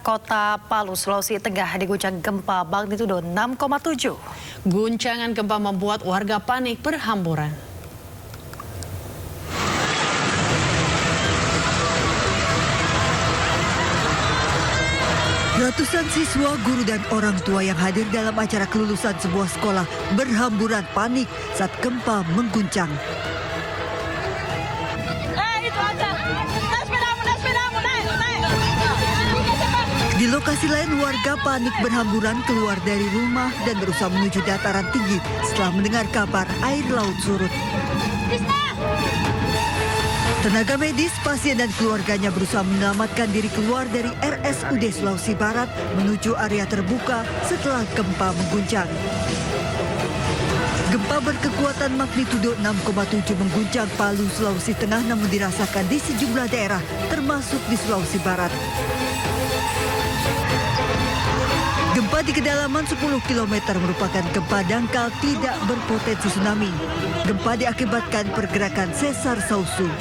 kota Palu, Sulawesi Tengah diguncang gempa magnitudo 6,7. Guncangan gempa membuat warga panik berhamburan. Ratusan siswa, guru, dan orang tua yang hadir dalam acara kelulusan sebuah sekolah berhamburan panik saat gempa mengguncang. Di lokasi lain, warga panik berhamburan keluar dari rumah dan berusaha menuju dataran tinggi setelah mendengar kabar air laut surut. Tenaga medis, pasien dan keluarganya berusaha menyelamatkan diri keluar dari RSUD Sulawesi Barat menuju area terbuka setelah gempa mengguncang. Gempa berkekuatan magnitudo 6,7 mengguncang Palu, Sulawesi Tengah namun dirasakan di sejumlah daerah termasuk di Sulawesi Barat. Gempa di kedalaman 10 km merupakan gempa dangkal tidak berpotensi tsunami. Gempa diakibatkan pergerakan sesar Sausu.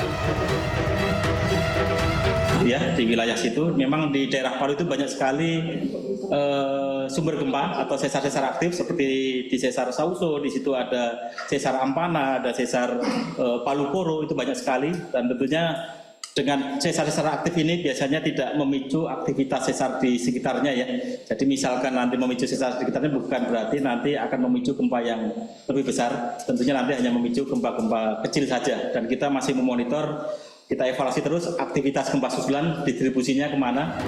Ya, di wilayah situ memang di daerah Palu itu banyak sekali sumber gempa atau sesar-sesar aktif seperti di sesar Sauso, di situ ada sesar Ampana, ada sesar Palu Koro, itu banyak sekali, dan tentunya dengan sesar-sesar aktif ini biasanya tidak memicu aktivitas sesar di sekitarnya ya. Jadi misalkan nanti memicu sesar di sekitarnya bukan berarti nanti akan memicu gempa yang lebih besar. Tentunya nanti hanya memicu gempa-gempa kecil saja. Dan kita masih memonitor, kita evaluasi terus aktivitas gempa susulan, distribusinya kemana.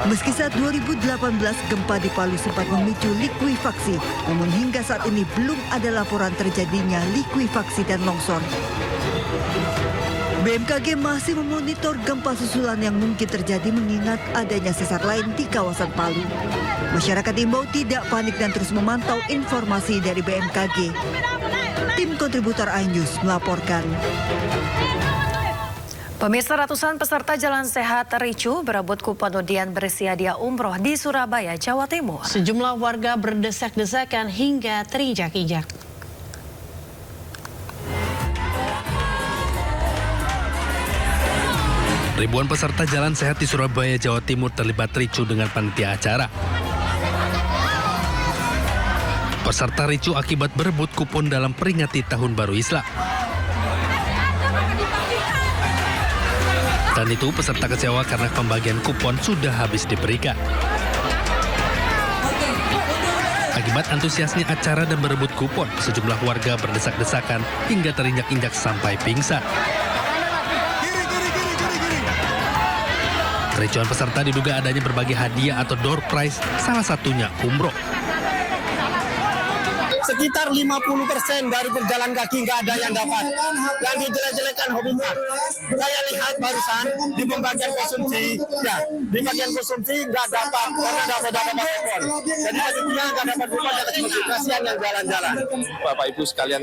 Meski saat 2018 gempa di Palu sempat memicu likuifaksi, namun hingga saat ini belum ada laporan terjadinya likuifaksi dan longsor. BMKG masih memonitor gempa susulan yang mungkin terjadi mengingat adanya sesar lain di kawasan Palu. Masyarakat diimbau tidak panik dan terus memantau informasi dari BMKG. Tim kontributor iNews melaporkan. Pemirsa, ratusan peserta Jalan Sehat Ricu berebut kupon undian berisi hadiah umroh di Surabaya, Jawa Timur. Sejumlah warga berdesak-desakan hingga terinjak-injak. Ribuan peserta Jalan Sehat di Surabaya, Jawa Timur terlibat ricu dengan panitia acara. Peserta ricu akibat berebut kupon dalam peringati Tahun Baru Islam. Dan itu peserta kecewa karena pembagian kupon sudah habis diberikan. Akibat antusiasnya acara dan berebut kupon, sejumlah warga berdesak-desakan hingga terinjak-injak sampai pingsan. Kericuan peserta diduga adanya berbagai hadiah atau door prize, salah satunya umroh. Sekitar 50% dari berjalan kaki nggak ada yang dapat. Yang dijelek-jelekan hobinya. Saya lihat barusan di pembagian konsumsi, ya di bagian konsumsi nggak dapat karena nggak dapat kupon. Jadi maksudnya nggak dapat kupon dan kasihan yang jalan-jalan. Bapak Ibu sekalian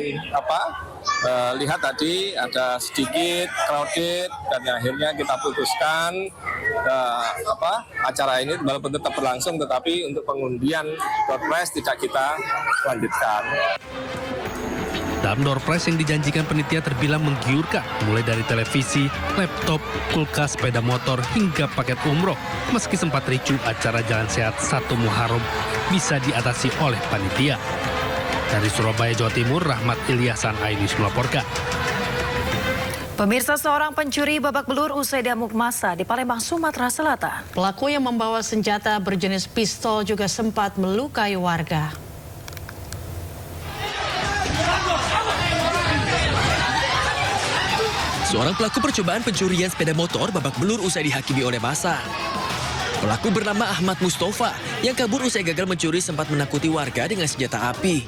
lihat tadi ada sedikit crowded dan akhirnya kita putuskan acara ini walaupun tetap berlangsung tetapi untuk pengundian door prize tidak kita lanjutkan. Dalam door prize yang dijanjikan penitia terbilang menggiurkan, mulai dari televisi, laptop, kulkas, sepeda motor, hingga paket umroh. Meski sempat ricu, acara Jalan Sehat 1 Muharram bisa diatasi oleh panitia. Dari Surabaya, Jawa Timur, Rahmat Ilyasan, iNews melaporkan. Pemirsa, seorang pencuri babak belur usai diamuk massa di Palembang, Sumatera Selatan. Pelaku yang membawa senjata berjenis pistol juga sempat melukai warga. Seorang pelaku percobaan pencurian sepeda motor babak belur usai dihakimi oleh massa. Pelaku bernama Ahmad Mustafa yang kabur usai gagal mencuri sempat menakuti warga dengan senjata api.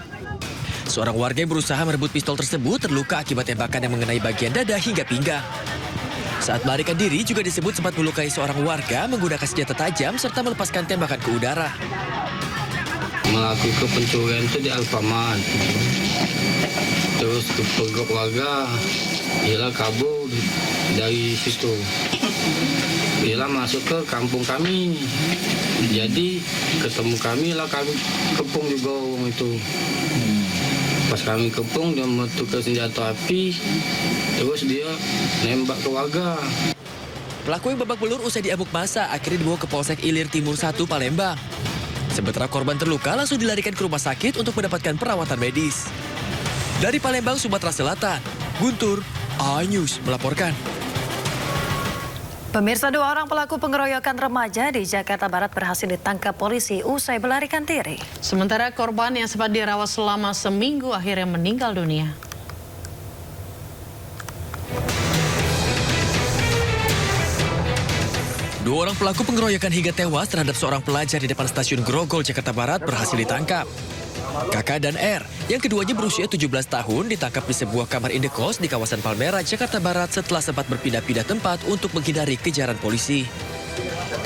Seorang warga yang berusaha merebut pistol tersebut terluka akibat tembakan yang mengenai bagian dada hingga pinggang. Saat melarikan diri juga disebut sempat melukai seorang warga menggunakan senjata tajam serta melepaskan tembakan ke udara. Melakukan pencurian itu di Alfamart. Terus kepergok warga, ialah kabur dari situ. Ialah masuk ke kampung kami. Jadi ketemu kami lah kami kepung juga orang itu. Pas kami kepung dia metukar senjata api, terus dia nembak ke warga. Pelaku yang babak belur usai diamuk massa akhirnya dibawa ke Polsek Ilir Timur 1 Palembang. Sementara korban terluka langsung dilarikan ke rumah sakit untuk mendapatkan perawatan medis. Dari Palembang, Sumatera Selatan, Guntur, iNews melaporkan. Pemirsa, 2 orang pelaku pengeroyokan remaja di Jakarta Barat berhasil ditangkap polisi usai melarikan diri. Sementara korban yang sempat dirawat selama seminggu akhirnya meninggal dunia. Dua orang pelaku pengeroyokan hingga tewas terhadap seorang pelajar di depan stasiun Grogol, Jakarta Barat berhasil ditangkap. Kakak dan R, yang keduanya berusia 17 tahun, ditangkap di sebuah kamar indekos di kawasan Palmerah, Jakarta Barat setelah sempat berpindah-pindah tempat untuk menghindari kejaran polisi.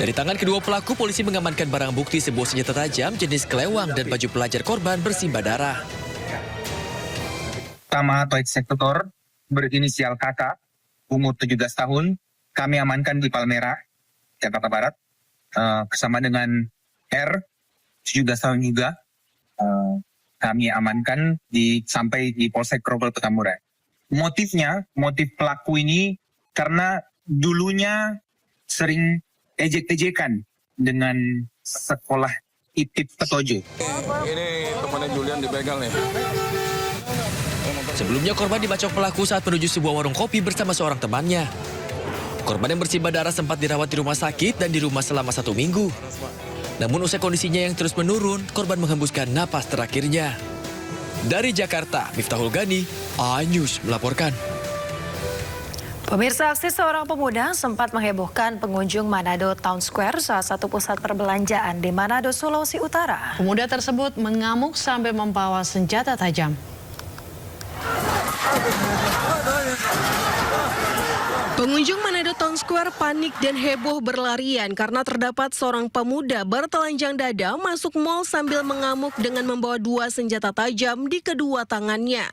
Dari tangan kedua pelaku, polisi mengamankan barang bukti sebuah senjata tajam jenis kelewang dan baju pelajar korban bersimbah darah. Pertama atau eksekutor berinisial KK, umur 17 tahun, kami amankan di Palmerah, Jakarta Barat, bersama dengan R, 17 tahun juga, kami amankan sampai di Polsek Grogol Petamburan. Motif pelaku ini karena dulunya sering ejek-ejekan dengan sekolah IPIP Petojo. Ini temannya Julian dibegal nih. Sebelumnya korban dibacok pelaku saat menuju sebuah warung kopi bersama seorang temannya. Korban yang bersimbah darah sempat dirawat di rumah sakit dan di rumah selama 1 minggu. Namun usai kondisinya yang terus menurun, korban menghembuskan napas terakhirnya. Dari Jakarta, Miftahul Gani, iNews melaporkan. Pemirsa, aksi seorang pemuda sempat menghebohkan pengunjung Manado Town Square, salah satu pusat perbelanjaan di Manado, Sulawesi Utara. Pemuda tersebut mengamuk sambil membawa senjata tajam. Pengunjung Manado Town Square panik dan heboh berlarian karena terdapat seorang pemuda bertelanjang dada masuk mal sambil mengamuk dengan membawa 2 senjata tajam di kedua tangannya.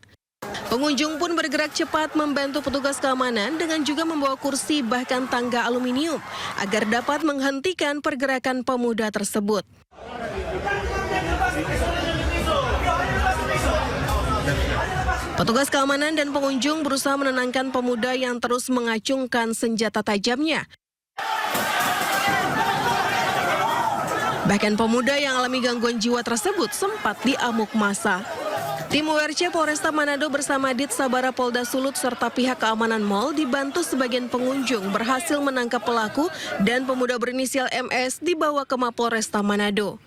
Pengunjung pun bergerak cepat membantu petugas keamanan dengan juga membawa kursi bahkan tangga aluminium agar dapat menghentikan pergerakan pemuda tersebut. Petugas keamanan dan pengunjung berusaha menenangkan pemuda yang terus mengacungkan senjata tajamnya. Bahkan pemuda yang alami gangguan jiwa tersebut sempat diamuk massa. Tim WRC Polresta Manado bersama Dit Sabara Polda Sulut serta pihak keamanan mal dibantu sebagian pengunjung berhasil menangkap pelaku dan pemuda berinisial MS dibawa ke Mapolresta Manado.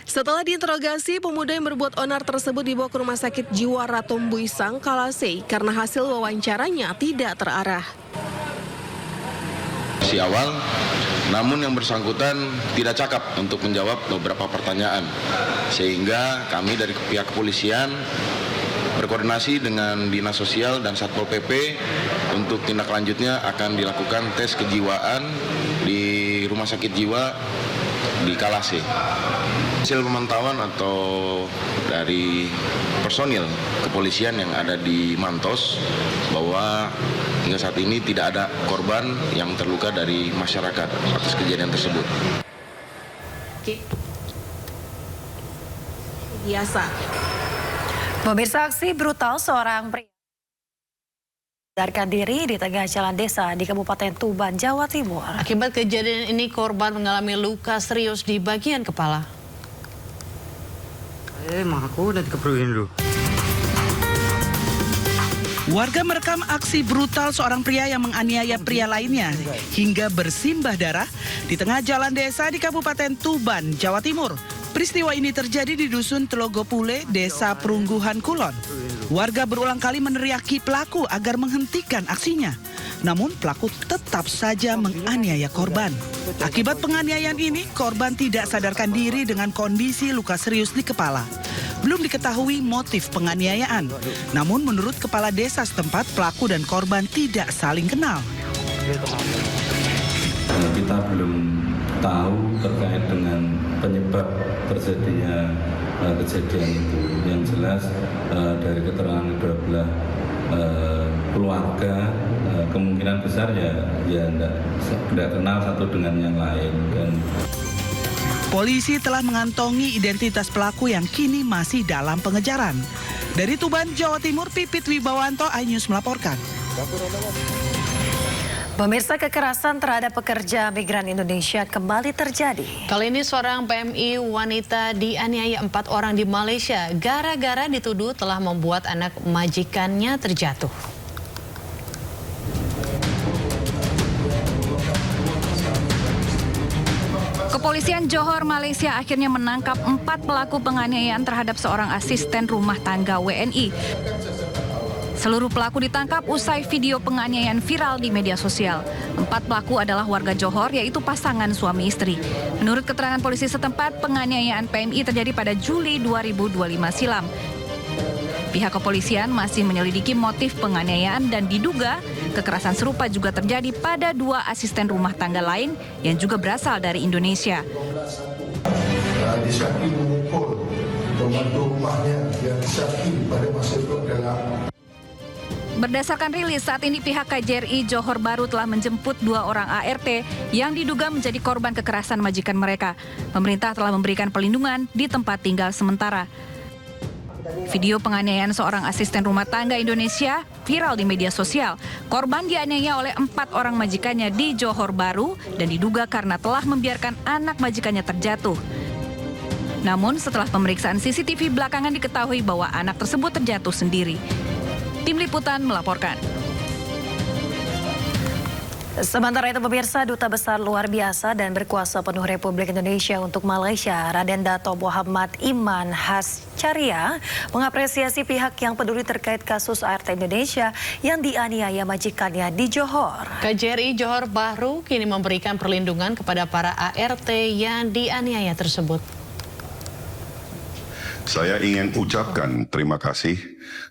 Setelah diinterogasi, pemuda yang berbuat onar tersebut dibawa ke Rumah Sakit Jiwa Ratumbuisang, Kalasei karena hasil wawancaranya tidak terarah. Si awal, namun yang bersangkutan tidak cakap untuk menjawab beberapa pertanyaan. Sehingga kami dari pihak kepolisian berkoordinasi dengan Dinas Sosial dan Satpol PP untuk tindak lanjutnya akan dilakukan tes kejiwaan di Rumah Sakit Jiwa di Kalasei. Hasil pemantauan atau dari personil kepolisian yang ada di Mantos bahwa hingga saat ini tidak ada korban yang terluka dari masyarakat atas kejadian tersebut. Biasa. Pemirsa, aksi brutal seorang pria sadarkan diri di tengah jalan desa di Kabupaten Tuban, Jawa Timur. Akibat kejadian ini, korban mengalami luka serius di bagian kepala. Aku udah dikeperuin dulu. Warga merekam aksi brutal seorang pria yang menganiaya pria lainnya hingga bersimbah darah di tengah jalan desa di Kabupaten Tuban, Jawa Timur. Peristiwa ini terjadi di Dusun Telogopule, Desa Perungguhan Kulon. Warga berulang kali meneriaki pelaku agar menghentikan aksinya. Namun pelaku tetap saja menganiaya korban. Akibat penganiayaan ini, korban tidak sadarkan diri dengan kondisi luka serius di kepala. Belum diketahui motif penganiayaan. Namun menurut kepala desa setempat, pelaku dan korban tidak saling kenal. Kita belum tahu terkait dengan penyebab terjadinya kejadian itu. Yang jelas dari keterangan kedua belah keluarga kemungkinan besar ya tidak kenal satu dengan yang lain. Dan polisi telah mengantongi identitas pelaku yang kini masih dalam pengejaran. Dari Tuban, Jawa Timur, Pipit Wibawanto, iNews melaporkan. Pemirsa, kekerasan terhadap pekerja migran Indonesia kembali terjadi. Kali ini seorang PMI wanita dianiaya 4 orang di Malaysia gara-gara dituduh telah membuat anak majikannya terjatuh. Kepolisian Johor, Malaysia akhirnya menangkap 4 pelaku penganiayaan terhadap seorang asisten rumah tangga WNI. Seluruh pelaku ditangkap usai video penganiayaan viral di media sosial. 4 pelaku adalah warga Johor, yaitu pasangan suami istri. Menurut keterangan polisi setempat, penganiayaan PMI terjadi pada Juli 2025 silam. Pihak kepolisian masih menyelidiki motif penganiayaan dan diduga kekerasan serupa juga terjadi pada 2 asisten rumah tangga lain yang juga berasal dari Indonesia. Disyaki memukul pembantu rumahnya yang disyaki pada masa itu adalah. Berdasarkan rilis, saat ini pihak KJRI Johor Bahru telah menjemput 2 orang ART yang diduga menjadi korban kekerasan majikan mereka. Pemerintah telah memberikan perlindungan di tempat tinggal sementara. Video penganiayaan seorang asisten rumah tangga Indonesia viral di media sosial. Korban dianiaya oleh 4 orang majikannya di Johor Bahru dan diduga karena telah membiarkan anak majikannya terjatuh. Namun setelah pemeriksaan CCTV belakangan diketahui bahwa anak tersebut terjatuh sendiri. Tim Liputan melaporkan. Sementara itu pemirsa, Duta Besar luar biasa dan berkuasa penuh Republik Indonesia untuk Malaysia, Raden Dato' Muhammad Iman Hascaria, mengapresiasi pihak yang peduli terkait kasus ART Indonesia yang dianiaya majikannya di Johor. KJRI Johor Bahru kini memberikan perlindungan kepada para ART yang dianiaya tersebut. Saya ingin ucapkan terima kasih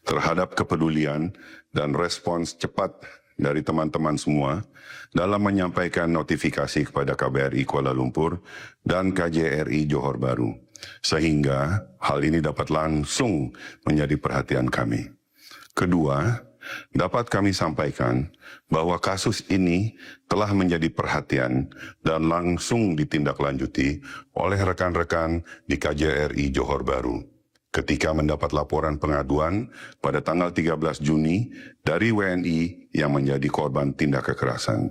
terhadap kepedulian dan respons cepat dari teman-teman semua dalam menyampaikan notifikasi kepada KBRI Kuala Lumpur dan KJRI Johor Bahru, sehingga hal ini dapat langsung menjadi perhatian kami. Kedua, dapat kami sampaikan bahwa kasus ini telah menjadi perhatian dan langsung ditindaklanjuti oleh rekan-rekan di KJRI Johor Bahru ketika mendapat laporan pengaduan pada tanggal 13 Juni dari WNI yang menjadi korban tindak kekerasan.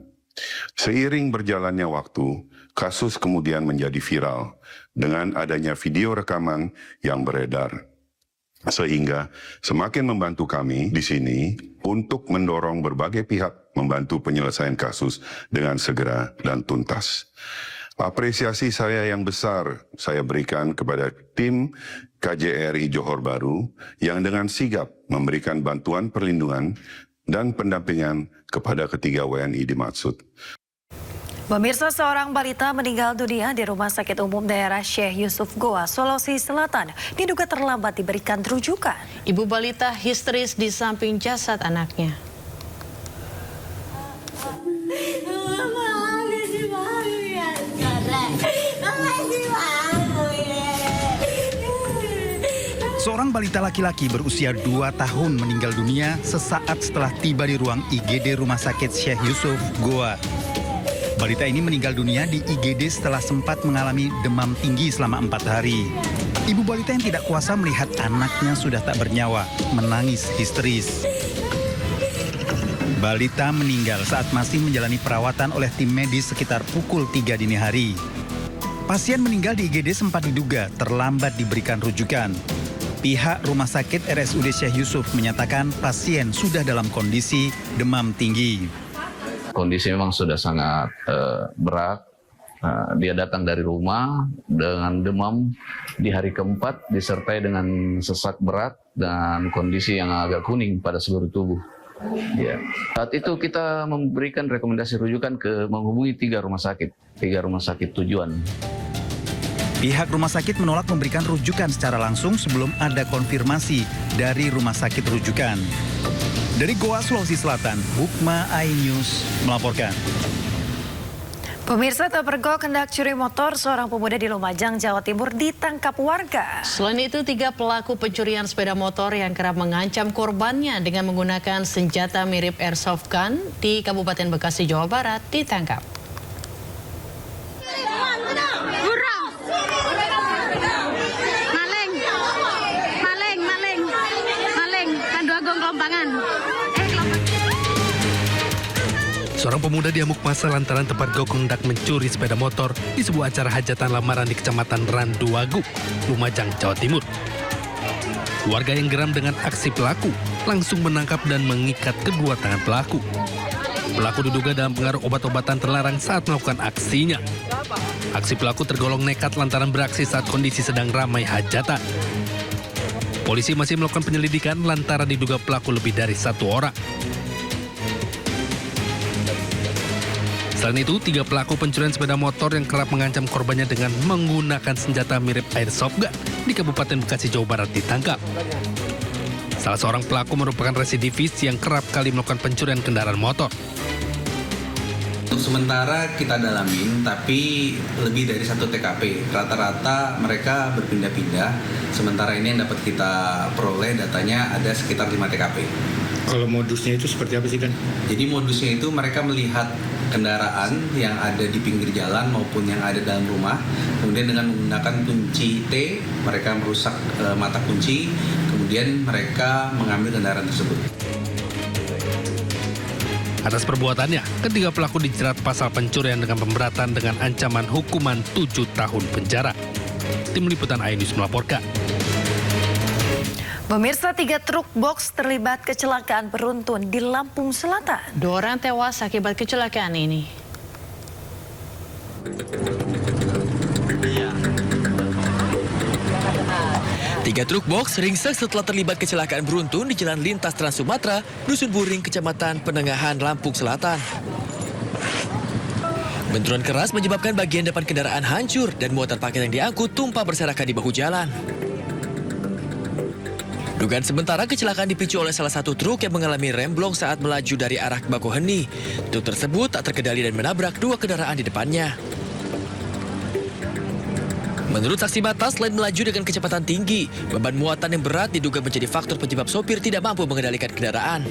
Seiring berjalannya waktu, kasus kemudian menjadi viral dengan adanya video rekaman yang beredar. Sehingga semakin membantu kami di sini untuk mendorong berbagai pihak membantu penyelesaian kasus dengan segera dan tuntas. Apresiasi saya yang besar saya berikan kepada tim KJRI Johor Bahru yang dengan sigap memberikan bantuan perlindungan dan pendampingan kepada ketiga WNI dimaksud. Pemirsa, seorang balita meninggal dunia di Rumah Sakit Umum Daerah Syekh Yusuf Goa, Sulawesi Selatan, diduga terlambat diberikan rujukan. Ibu balita histeris di samping jasad anaknya. Seorang balita laki-laki berusia 2 tahun meninggal dunia sesaat setelah tiba di ruang IGD Rumah Sakit Syekh Yusuf Goa. Balita ini meninggal dunia di IGD setelah sempat mengalami demam tinggi selama 4 hari. Ibu balita yang tidak kuasa melihat anaknya sudah tak bernyawa, menangis histeris. Balita meninggal saat masih menjalani perawatan oleh tim medis sekitar pukul 3 dini hari. Pasien meninggal di IGD sempat diduga terlambat diberikan rujukan. Pihak Rumah Sakit RSUD Syekh Yusuf menyatakan pasien sudah dalam kondisi demam tinggi. Kondisi memang sudah sangat berat. Dia datang dari rumah dengan demam di hari keempat disertai dengan sesak berat dan kondisi yang agak kuning pada seluruh tubuh. Ya. Saat itu kita memberikan rekomendasi rujukan menghubungi 3 rumah sakit tujuan. Pihak rumah sakit menolak memberikan rujukan secara langsung sebelum ada konfirmasi dari rumah sakit rujukan. Dari Goa, Sulawesi Selatan, Hukma iNews melaporkan. Pemirsa, terpergok hendak curi motor seorang pemuda di Lumajang, Jawa Timur ditangkap warga. Selain itu, 3 pelaku pencurian sepeda motor yang kerap mengancam korbannya dengan menggunakan senjata mirip airsoft gun di Kabupaten Bekasi, Jawa Barat ditangkap. Seorang pemuda diamuk massa lantaran terpergok hendak mencuri sepeda motor di sebuah acara hajatan lamaran di Kecamatan Randuwagu, Lumajang, Jawa Timur. Warga yang geram dengan aksi pelaku langsung menangkap dan mengikat kedua tangan pelaku. Pelaku diduga dalam pengaruh obat-obatan terlarang saat melakukan aksinya. Aksi pelaku tergolong nekat lantaran beraksi saat kondisi sedang ramai hajatan. Polisi masih melakukan penyelidikan lantaran diduga pelaku lebih dari 1 orang. Selain itu, 3 pelaku pencurian sepeda motor yang kerap mengancam korbannya dengan menggunakan senjata mirip airsoft gun di Kabupaten Bekasi, Jawa Barat ditangkap. Salah seorang pelaku merupakan residivis yang kerap kali melakukan pencurian kendaraan motor. Untuk sementara kita dalamin, tapi lebih dari 1 TKP. Rata-rata mereka berpindah-pindah, sementara ini yang dapat kita peroleh datanya ada sekitar 5 TKP. Kalau modusnya itu seperti apa sih, kan? Jadi modusnya itu mereka melihat kendaraan yang ada di pinggir jalan maupun yang ada dalam rumah, kemudian dengan menggunakan kunci T, mereka merusak mata kunci, kemudian mereka mengambil kendaraan tersebut. Atas perbuatannya, ketiga pelaku dijerat pasal pencurian dengan pemberatan dengan ancaman hukuman 7 tahun penjara. Tim Liputan iNews melaporkan. Pemirsa, 3 truk box terlibat kecelakaan beruntun di Lampung Selatan. 2 orang tewas akibat kecelakaan ini. Tiga truk box ringsek setelah terlibat kecelakaan beruntun di Jalan Lintas Trans Sumatera, Dusun Buring, Kecamatan Penengahan, Lampung Selatan. Benturan keras menyebabkan bagian depan kendaraan hancur dan muatan paket yang diangkut tumpah berserakan di bahu jalan. Dugaan sementara kecelakaan dipicu oleh salah satu truk yang mengalami remblong saat melaju dari arah Bakauheni. Truk tersebut tak terkendali dan menabrak 2 kendaraan di depannya. Menurut saksi mata, selain melaju dengan kecepatan tinggi, beban muatan yang berat diduga menjadi faktor penyebab sopir tidak mampu mengendalikan kendaraan.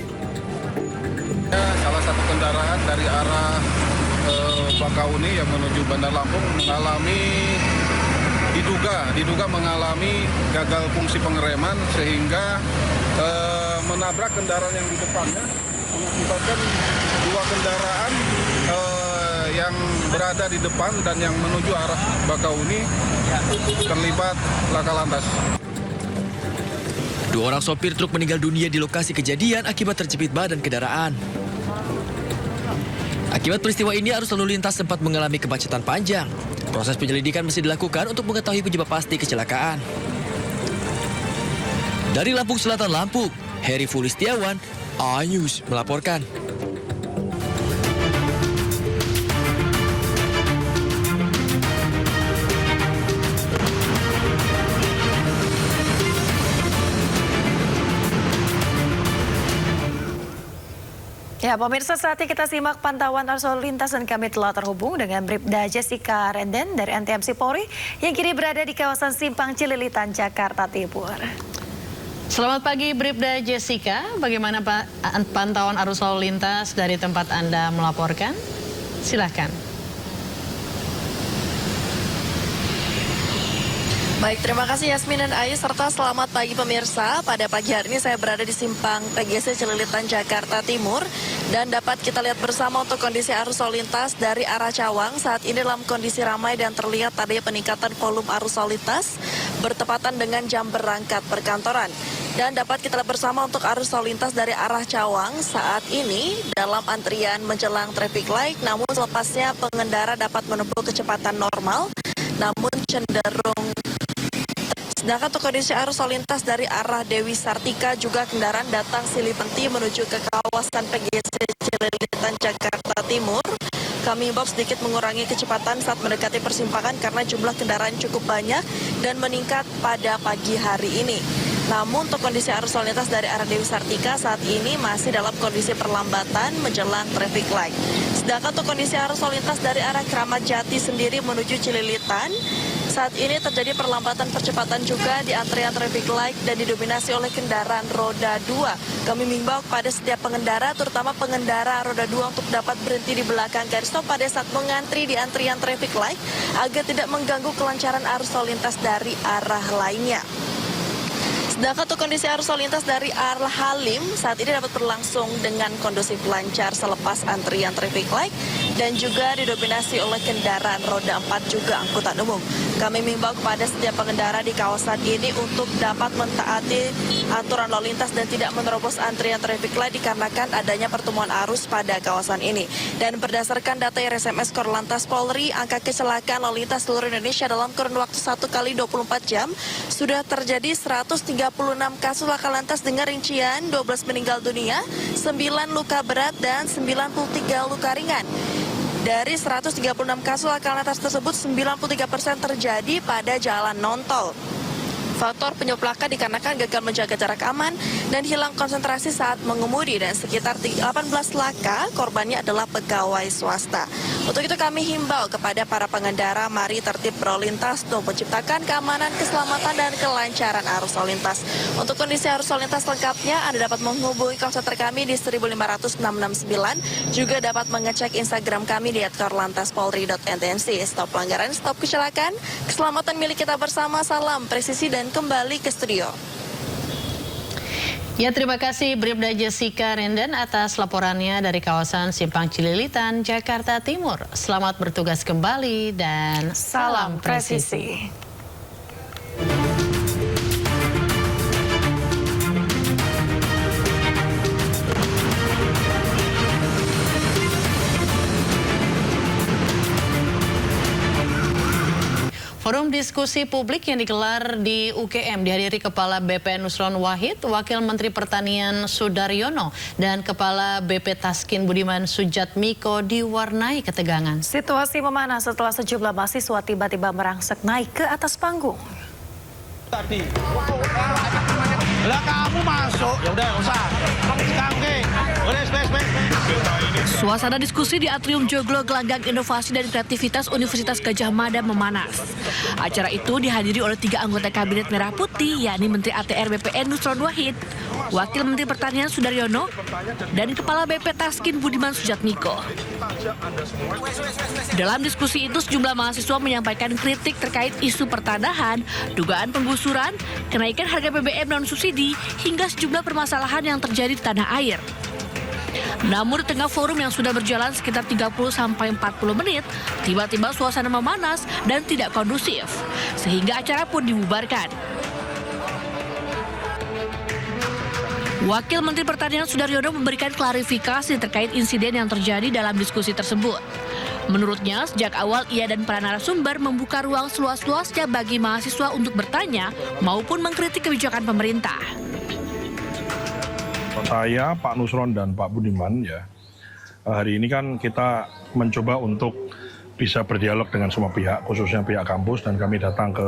Salah satu kendaraan dari arah Bakauheni yang menuju Bandar Lampung mengalami diduga mengalami gagal fungsi pengereman sehingga menabrak kendaraan yang di depannya, mengakibatkan 2 kendaraan yang berada di depan dan yang menuju arah Bakauheni terlibat laka lantas. 2 orang sopir truk meninggal dunia di lokasi kejadian akibat terjepit badan kendaraan. Akibat peristiwa ini, arus lalu lintas sempat mengalami kemacetan panjang. Proses penyelidikan masih dilakukan untuk mengetahui penyebab pasti kecelakaan. Dari Lampung Selatan, Lampung, Heri Fulistiawan, iNews melaporkan. Ya, pemirsa, saatnya kita simak pantauan arus lalu lintas dan kami telah terhubung dengan Bribda Jessica Renden dari NTMC Polri yang kini berada di kawasan Simpang Cililitan, Jakarta Timur. Selamat pagi Bribda Jessica, bagaimana pantauan arus lalu lintas dari tempat Anda melaporkan? Silakan. Baik, terima kasih Yasmin dan Ayu serta selamat pagi pemirsa. Pada pagi hari ini saya berada di Simpang PGC Cililitan, Jakarta Timur dan dapat kita lihat bersama untuk kondisi arus lalu lintas dari arah Cawang saat ini dalam kondisi ramai dan terlihat adanya peningkatan volume arus lalu lintas bertepatan dengan jam berangkat perkantoran. Dan dapat kita lihat bersama untuk arus lalu lintas dari arah Cawang saat ini dalam antrian menjelang traffic light, namun selepasnya pengendara dapat menempuh kecepatan normal namun cenderung. Sedangkan untuk kondisi arus lalu lintas dari arah Dewi Sartika juga kendaraan datang silih berhenti menuju ke kawasan PGC Cililitan, Jakarta Timur. Kami himbau sedikit mengurangi kecepatan saat mendekati persimpangan karena jumlah kendaraan cukup banyak dan meningkat pada pagi hari ini. Namun untuk kondisi arus lalu lintas dari arah Dewi Sartika saat ini masih dalam kondisi perlambatan menjelang traffic light. Sedangkan untuk kondisi arus lalu lintas dari arah Kramat Jati sendiri menuju Cililitan, saat ini terjadi perlambatan percepatan juga di antrian traffic light dan didominasi oleh kendaraan roda 2. Kami mengimbau kepada setiap pengendara, terutama pengendara roda 2 untuk dapat berhenti di belakang garis stop pada saat mengantri di antrian traffic light agar tidak mengganggu kelancaran arus lalu lintas dari arah lainnya. Sedangkan untuk Untuk kondisi arus lalu lintas dari arah Halim saat ini dapat berlangsung dengan kondusif lancar selepas antrian traffic light dan juga didominasi oleh kendaraan roda 4 juga angkutan umum. Kami mengimbau kepada setiap pengendara di kawasan ini untuk dapat mentaati aturan lalu lintas dan tidak menerobos antrian traffic light dikarenakan adanya pertemuan arus pada kawasan ini. Dan berdasarkan data RSMS Korlantas Polri, angka kecelakaan lalu lintas seluruh Indonesia dalam kurun waktu 1 kali 24 jam sudah terjadi 136 kasus laka lantas dengan rincian 12 meninggal dunia, 9 luka berat dan 93 luka ringan. Dari 136 kasus laka lantas tersebut, 93% terjadi pada jalan non-tol. Faktor penyebab laka dikarenakan gagal menjaga jarak aman dan hilang konsentrasi saat mengemudi, dan sekitar 18 laka korbannya adalah pegawai swasta. Untuk itu kami himbau kepada para pengendara, mari tertib berlalu lintas untuk menciptakan keamanan, keselamatan, dan kelancaran arus lalu lintas. Untuk kondisi arus lalu lintas lengkapnya, Anda dapat menghubungi call center kami di 15669, juga dapat mengecek Instagram kami di @korlantaspolri.ntmc. Stop pelanggaran, stop kecelakaan, keselamatan milik kita bersama, salam presisi, dan kembali ke studio. Ya, terima kasih Bribda Jessica Renden atas laporannya dari kawasan Simpang Cililitan, Jakarta Timur. Selamat bertugas kembali dan salam presisi. Forum diskusi publik yang digelar di UGM dihadiri Kepala BPN Nusron Wahid, Wakil Menteri Pertanian Sudaryono, dan Kepala BP Taskin Budiman Sujatmiko diwarnai ketegangan. Situasi memanas setelah sejumlah mahasiswa tiba-tiba merangsek naik ke atas panggung. Tadi, lah kamu masuk, ya udah usah. Suasana diskusi di Atrium Joglo Gelanggang Inovasi dan Kreativitas Universitas Gadjah Mada memanas. Acara itu dihadiri oleh 3 anggota Kabinet Merah Putih, yakni Menteri ATR BPN Nusron Wahid, Wakil Menteri Pertanian Sudaryono, dan Kepala BP Taskin Budiman Sujatmiko. Dalam diskusi itu, sejumlah mahasiswa menyampaikan kritik terkait isu pertanahan, dugaan penggusuran, kenaikan harga BBM non-subsidi, hingga sejumlah permasalahan yang terjadi di tanah air. Namun di tengah forum yang sudah berjalan sekitar 30-40 menit, tiba-tiba suasana memanas dan tidak kondusif, sehingga acara pun dibubarkan. Wakil Menteri Pertanian Sudaryono memberikan klarifikasi terkait insiden yang terjadi dalam diskusi tersebut. Menurutnya, sejak awal ia dan para narasumber membuka ruang seluas-luasnya bagi mahasiswa untuk bertanya maupun mengkritik kebijakan pemerintah. Saya, Pak Nusron, dan Pak Budiman, ya, hari ini kan kita mencoba untuk bisa berdialog dengan semua pihak, khususnya pihak kampus, dan kami datang ke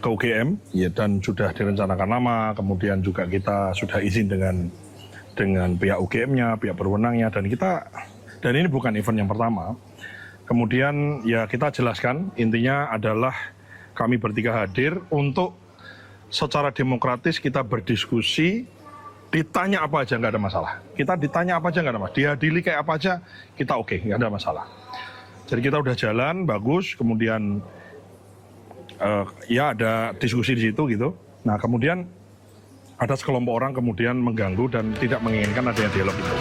UGM, ya, dan sudah direncanakan lama. Kemudian juga kita sudah izin dengan pihak UGM-nya, pihak berwenangnya, dan ini bukan event yang pertama. Kemudian ya kita jelaskan, intinya adalah kami bertiga hadir untuk secara demokratis kita berdiskusi. Ditanya apa aja nggak ada masalah. Kita ditanya apa aja nggak ada masalah. Dihadiri kayak apa aja kita oke, nggak ada masalah. Jadi kita udah jalan bagus. Kemudian ya ada diskusi di situ gitu. Nah kemudian ada sekelompok orang kemudian mengganggu dan tidak menginginkan adanya dialog itu.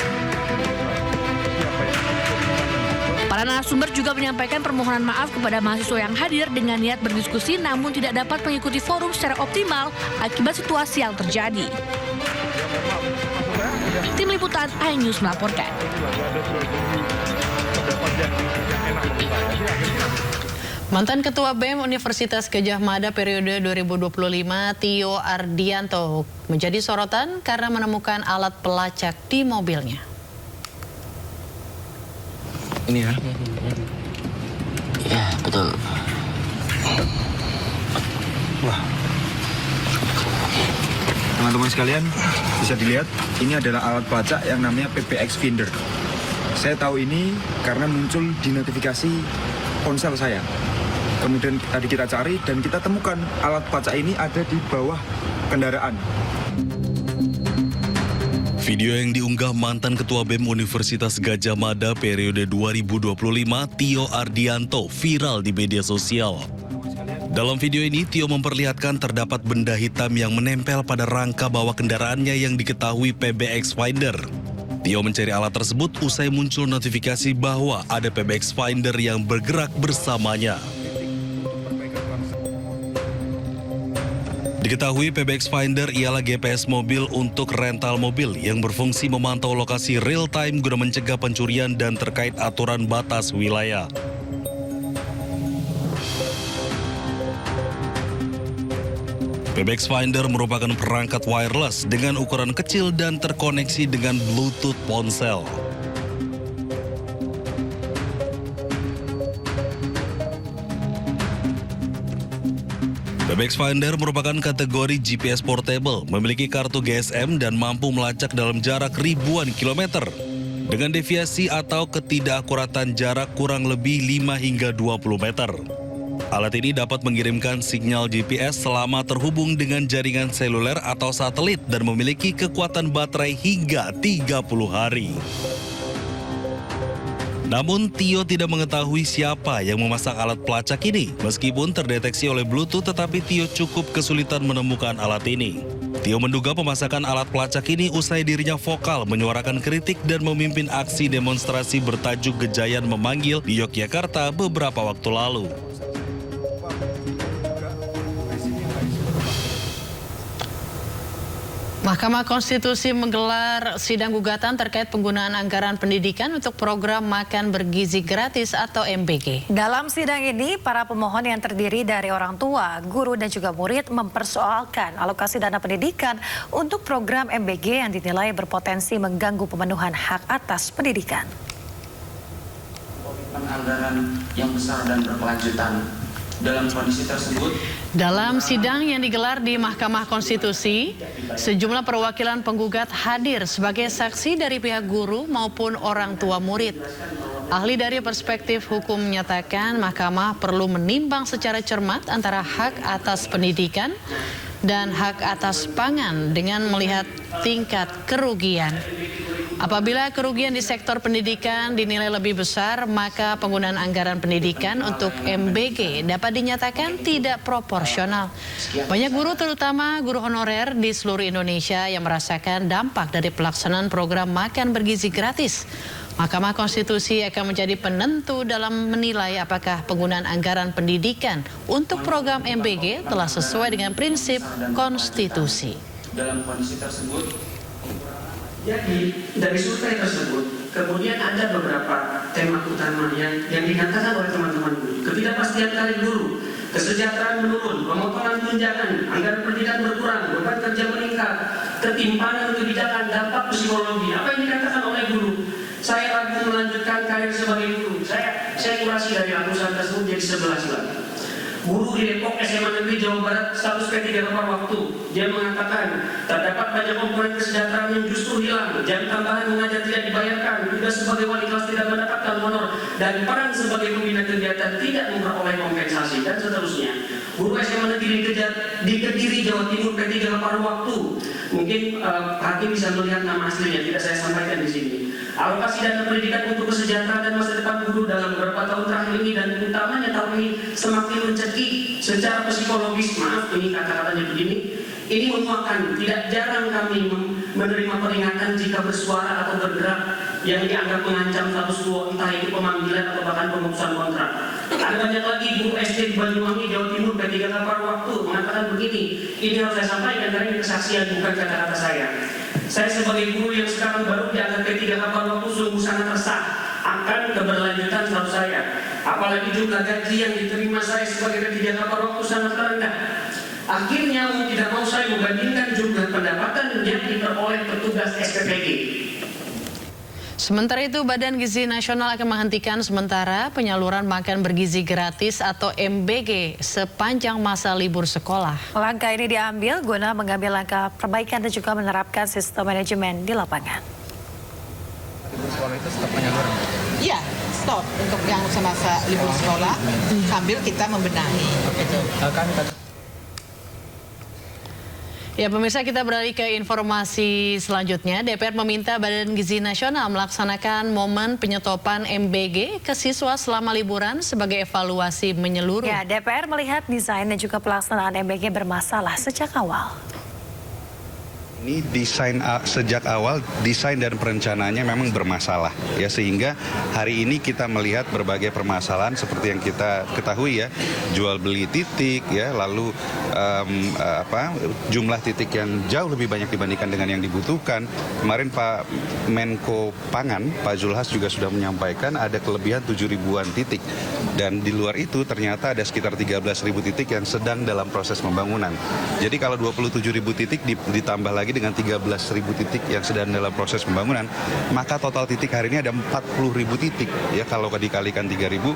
Para narasumber juga menyampaikan permohonan maaf kepada mahasiswa yang hadir dengan niat berdiskusi namun tidak dapat mengikuti forum secara optimal akibat situasi yang terjadi. Tim Liputan iNews melaporkan. Mantan Ketua BEM Universitas Gadjah Mada periode 2025, Tio Ardianto, menjadi sorotan karena menemukan alat pelacak di mobilnya. Ini ya? Ya, betul. Wah. Teman-teman sekalian, bisa dilihat, ini adalah alat pelacak yang namanya PPX Finder. Saya tahu ini karena muncul di notifikasi ponsel saya. Kemudian tadi kita cari dan kita temukan alat pelacak ini ada di bawah kendaraan. Video yang diunggah mantan Ketua BEM Universitas Gadjah Mada periode 2025, Tio Ardianto, viral di media sosial. Dalam video ini, Tio memperlihatkan terdapat benda hitam yang menempel pada rangka bawah kendaraannya yang diketahui PBX Finder. Tio mencari alat tersebut usai muncul notifikasi bahwa ada PBX Finder yang bergerak bersamanya. Diketahui PBX Finder ialah GPS mobil untuk rental mobil yang berfungsi memantau lokasi real-time guna mencegah pencurian dan terkait aturan batas wilayah. PBX Finder merupakan perangkat wireless dengan ukuran kecil dan terkoneksi dengan Bluetooth ponsel. PBX Finder merupakan kategori GPS portable, memiliki kartu GSM dan mampu melacak dalam jarak ribuan kilometer dengan deviasi atau ketidakakuratan jarak kurang lebih 5 hingga 20 meter. Alat ini dapat mengirimkan sinyal GPS selama terhubung dengan jaringan seluler atau satelit dan memiliki kekuatan baterai hingga 30 hari. Namun, Tio tidak mengetahui siapa yang memasang alat pelacak ini. Meskipun terdeteksi oleh Bluetooth, tetapi Tio cukup kesulitan menemukan alat ini. Tio menduga pemasangan alat pelacak ini usai dirinya vokal menyuarakan kritik dan memimpin aksi demonstrasi bertajuk Gejayan Memanggil di Yogyakarta beberapa waktu lalu. Mahkamah Konstitusi menggelar sidang gugatan terkait penggunaan anggaran pendidikan untuk program makan bergizi gratis atau MBG. Dalam sidang ini, para pemohon yang terdiri dari orang tua, guru, dan juga murid mempersoalkan alokasi dana pendidikan untuk program MBG yang dinilai berpotensi mengganggu pemenuhan hak atas pendidikan. Anggaran yang besar dan berkelanjutan. Dalam kondisi tersebut, dalam sidang yang digelar di Mahkamah Konstitusi, sejumlah perwakilan penggugat hadir sebagai saksi dari pihak guru maupun orang tua murid. Ahli dari perspektif hukum menyatakan Mahkamah perlu menimbang secara cermat antara hak atas pendidikan dan hak atas pangan dengan melihat tingkat kerugian. Apabila kerugian di sektor pendidikan dinilai lebih besar, maka penggunaan anggaran pendidikan untuk MBG dapat dinyatakan tidak proporsional. Banyak guru, terutama guru honorer di seluruh Indonesia, yang merasakan dampak dari pelaksanaan program makan bergizi gratis. Mahkamah Konstitusi akan menjadi penentu dalam menilai apakah penggunaan anggaran pendidikan untuk program MBG telah sesuai dengan prinsip konstitusi. Dalam kondisi tersebut, jadi dari survei tersebut, kemudian ada beberapa tema utama yang dikatakan oleh teman-teman guru. Ketidakpastian karir guru, kesejahteraan menurun, pemotongan tunjangan, anggaran pendidikan berkurang, beban kerja meningkat, ketimpangan kebijakan, dampak psikologi. Apa yang dikatakan oleh guru? Saya ragu melanjutkan karir sebagai guru. Saya kurasi dari ratusan tersebut jadi 11 lagi. Guru di Depok SMA Negeri Jawa Barat status P3 tepat waktu. Dia mengatakan terdapat banyak komponen kesejahteraan yang justru hilang. Jam tambahan mengajar tidak dibayarkan. Tugas sebagai wali kelas tidak mendapatkan honor. Dan peran sebagai pembina kegiatan tidak memperoleh kompensasi dan seterusnya. Guru SMA Negeri di Kediri Jawa Timur P3 tepat waktu. Mungkin hakim bisa melihat nama aslinya, tidak saya sampaikan di sini. Alokasi dana pendidikan untuk kesejahteraan dan masa depan guru dalam beberapa tahun terakhir ini dan utamanya tahun ini semakin mencekik secara psikologis. Maaf, ini kata-katanya begini. Ini memuakkan. Tidak jarang kami menerima peringatan jika bersuara atau bergerak yang dianggap mengancam status quo, entah itu pemanggilan atau bahkan pemutusan kontrak. Ada banyak lagi guru SD di Banyuwangi, Jawa Timur, P3 tepat waktu mengatakan begini. Ini harus saya sampaikan karena ini kesaksian, bukan kata-kata saya. Saya sebagai guru yang sekarang baru dianggap P3 kapan waktu sungguh sangat resah akan keberlanjutan status saya. Apalagi jumlah gaji yang diterima saya sebagai P3 kapan waktu sangat rendah. Akhirnya mau tidak mau saya membandingkan jumlah pendapatan yang diperoleh petugas SPPG. Sementara itu, Badan Gizi Nasional akan menghentikan sementara penyaluran makan bergizi gratis atau MBG sepanjang masa libur sekolah. Langkah ini diambil guna mengambil langkah perbaikan dan juga menerapkan sistem manajemen di lapangan. Sekolah itu stop penyaluran? Iya, stop untuk yang semasa libur sekolah sambil kita membenahi. Ya pemirsa, kita beralih ke informasi selanjutnya. DPR meminta Badan Gizi Nasional melaksanakan momen penyetopan MBG ke siswa selama liburan sebagai evaluasi menyeluruh. Ya, DPR melihat desain dan juga pelaksanaan MBG bermasalah sejak awal. Ini desain sejak awal, desain dan perencanaannya memang bermasalah ya, sehingga hari ini kita melihat berbagai permasalahan seperti yang kita ketahui ya, jual beli titik ya, lalu jumlah titik yang jauh lebih banyak dibandingkan dengan yang dibutuhkan. Kemarin Pak Menko Pangan, Pak Zulhas juga sudah menyampaikan ada kelebihan 7.000-an titik, dan di luar itu ternyata ada sekitar 13.000 titik yang sedang dalam proses pembangunan. Jadi kalau 27.000 titik ditambah lagi dengan 13.000 titik yang sedang dalam proses pembangunan, maka total titik hari ini ada 40.000 titik. Ya, kalau dikalikan 3.000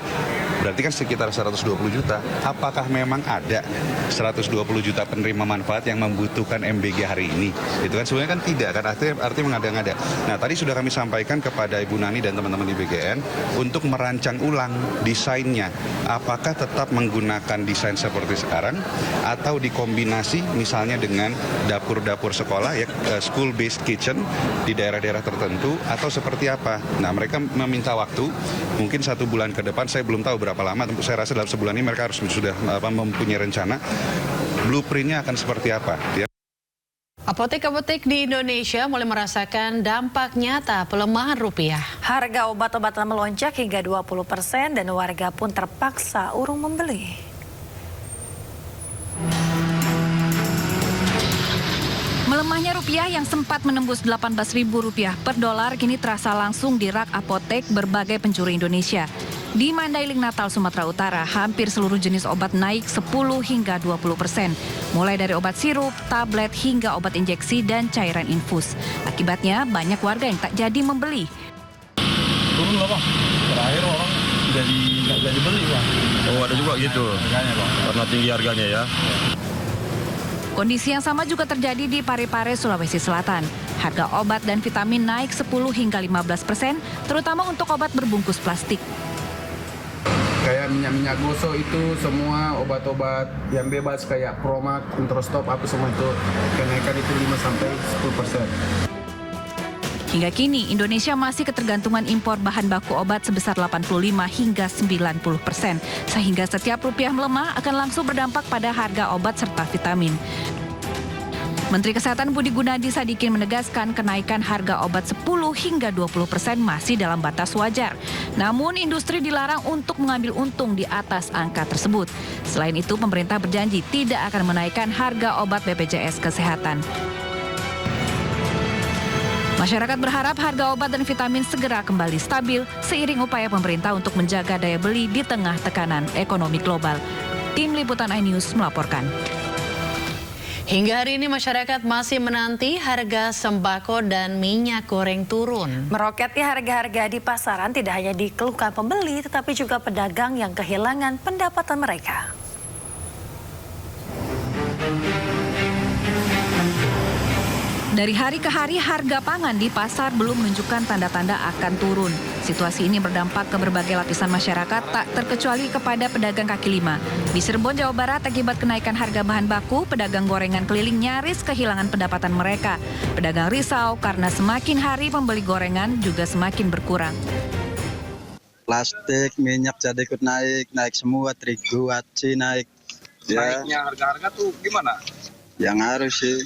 berarti kan sekitar 120 juta. Apakah memang ada 120 juta penerima manfaat yang membutuhkan MBG hari ini? Itu kan sebenarnya kan tidak, kan artinya mengada-ngada. Nah, tadi sudah kami sampaikan kepada Ibu Nani dan teman-teman di BGN untuk merancang ulang desainnya. Apakah tetap menggunakan desain seperti sekarang atau dikombinasi misalnya dengan dapur-dapur sekolah ya, school based kitchen di daerah-daerah tertentu, atau seperti apa. Nah, mereka meminta waktu mungkin 1 bulan ke depan, saya belum tahu berapa lama. Saya rasa dalam sebulan ini mereka harus sudah mempunyai rencana blueprintnya akan seperti apa ya. Apotek-apotek di Indonesia mulai merasakan dampak nyata pelemahan rupiah. Harga obat-obatan melonjak hingga 20% dan warga pun terpaksa urung membeli. Melemahnya rupiah yang sempat menembus Rp18.000 per dolar kini terasa langsung di rak apotek berbagai penjuru Indonesia. Di Mandailing, Natal, Sumatera Utara, hampir seluruh jenis obat naik 10 hingga 20%. Mulai dari obat sirup, tablet, hingga obat injeksi dan cairan infus. Akibatnya banyak warga yang tak jadi membeli. Turun lah Bang, terakhir orang nggak jadi beli Bang. Oh, ada juga gitu, harganya, Bang. Karena tinggi harganya ya. Kondisi yang sama juga terjadi di Parepare, Sulawesi Selatan. Harga obat dan vitamin naik 10 hingga 15%, terutama untuk obat berbungkus plastik. Kayak minyak-minyak gosok itu, semua obat-obat yang bebas kayak Promax, Introstop, apa semua itu kenaikan itu 5-10%. Hingga kini, Indonesia masih ketergantungan impor bahan baku obat sebesar 85 hingga 90%. Sehingga setiap rupiah melemah akan langsung berdampak pada harga obat serta vitamin. Menteri Kesehatan Budi Gunadi Sadikin menegaskan kenaikan harga obat 10 hingga 20% masih dalam batas wajar. Namun industri dilarang untuk mengambil untung di atas angka tersebut. Selain itu, pemerintah berjanji tidak akan menaikkan harga obat BPJS Kesehatan. Masyarakat berharap harga obat dan vitamin segera kembali stabil seiring upaya pemerintah untuk menjaga daya beli di tengah tekanan ekonomi global. Tim Liputan iNews melaporkan. Hingga hari ini masyarakat masih menanti harga sembako dan minyak goreng turun. Meroketnya harga-harga di pasaran tidak hanya dikeluhkan pembeli, tetapi juga pedagang yang kehilangan pendapatan mereka. Dari hari ke hari, harga pangan di pasar belum menunjukkan tanda-tanda akan turun. Situasi ini berdampak ke berbagai lapisan masyarakat, tak terkecuali kepada pedagang kaki lima. Di Cirebon, Jawa Barat, akibat kenaikan harga bahan baku, pedagang gorengan keliling nyaris kehilangan pendapatan mereka. Pedagang risau karena semakin hari pembeli gorengan juga semakin berkurang. Plastik, minyak jadi ikut naik semua, terigu, aci naik. Ya. Naiknya harga-harga tuh gimana? Yang harus sih.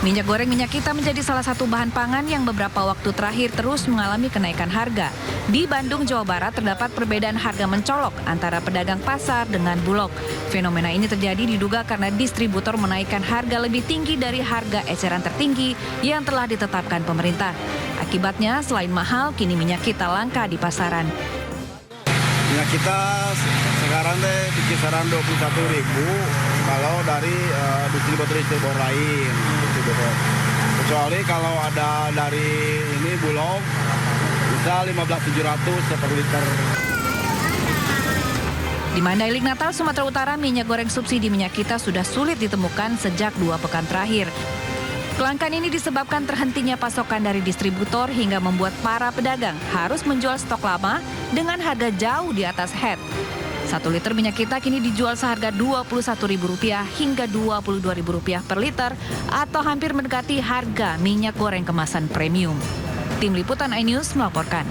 Minyak goreng minyak kita menjadi salah satu bahan pangan yang beberapa waktu terakhir terus mengalami kenaikan harga. Di Bandung, Jawa Barat terdapat perbedaan harga mencolok antara pedagang pasar dengan Bulog. Fenomena ini terjadi diduga karena distributor menaikkan harga lebih tinggi dari harga eceran tertinggi yang telah ditetapkan pemerintah. Akibatnya selain mahal, kini minyak kita langka di pasaran. Minyak kita sekarang di kisaran 21.000 kalau dari distributor lain. Kecuali kalau ada dari ini Bulog bisa 15.700 per liter. Di Mandailing, Natal, Sumatera Utara, minyak goreng subsidi minyak kita sudah sulit ditemukan sejak 2 pekan terakhir. Kelangkaan ini disebabkan terhentinya pasokan dari distributor hingga membuat para pedagang harus menjual stok lama dengan harga jauh di atas head. 1 liter minyak kita kini dijual seharga Rp21.000 hingga Rp22.000 per liter atau hampir mendekati harga minyak goreng kemasan premium. Tim Liputan iNews melaporkan.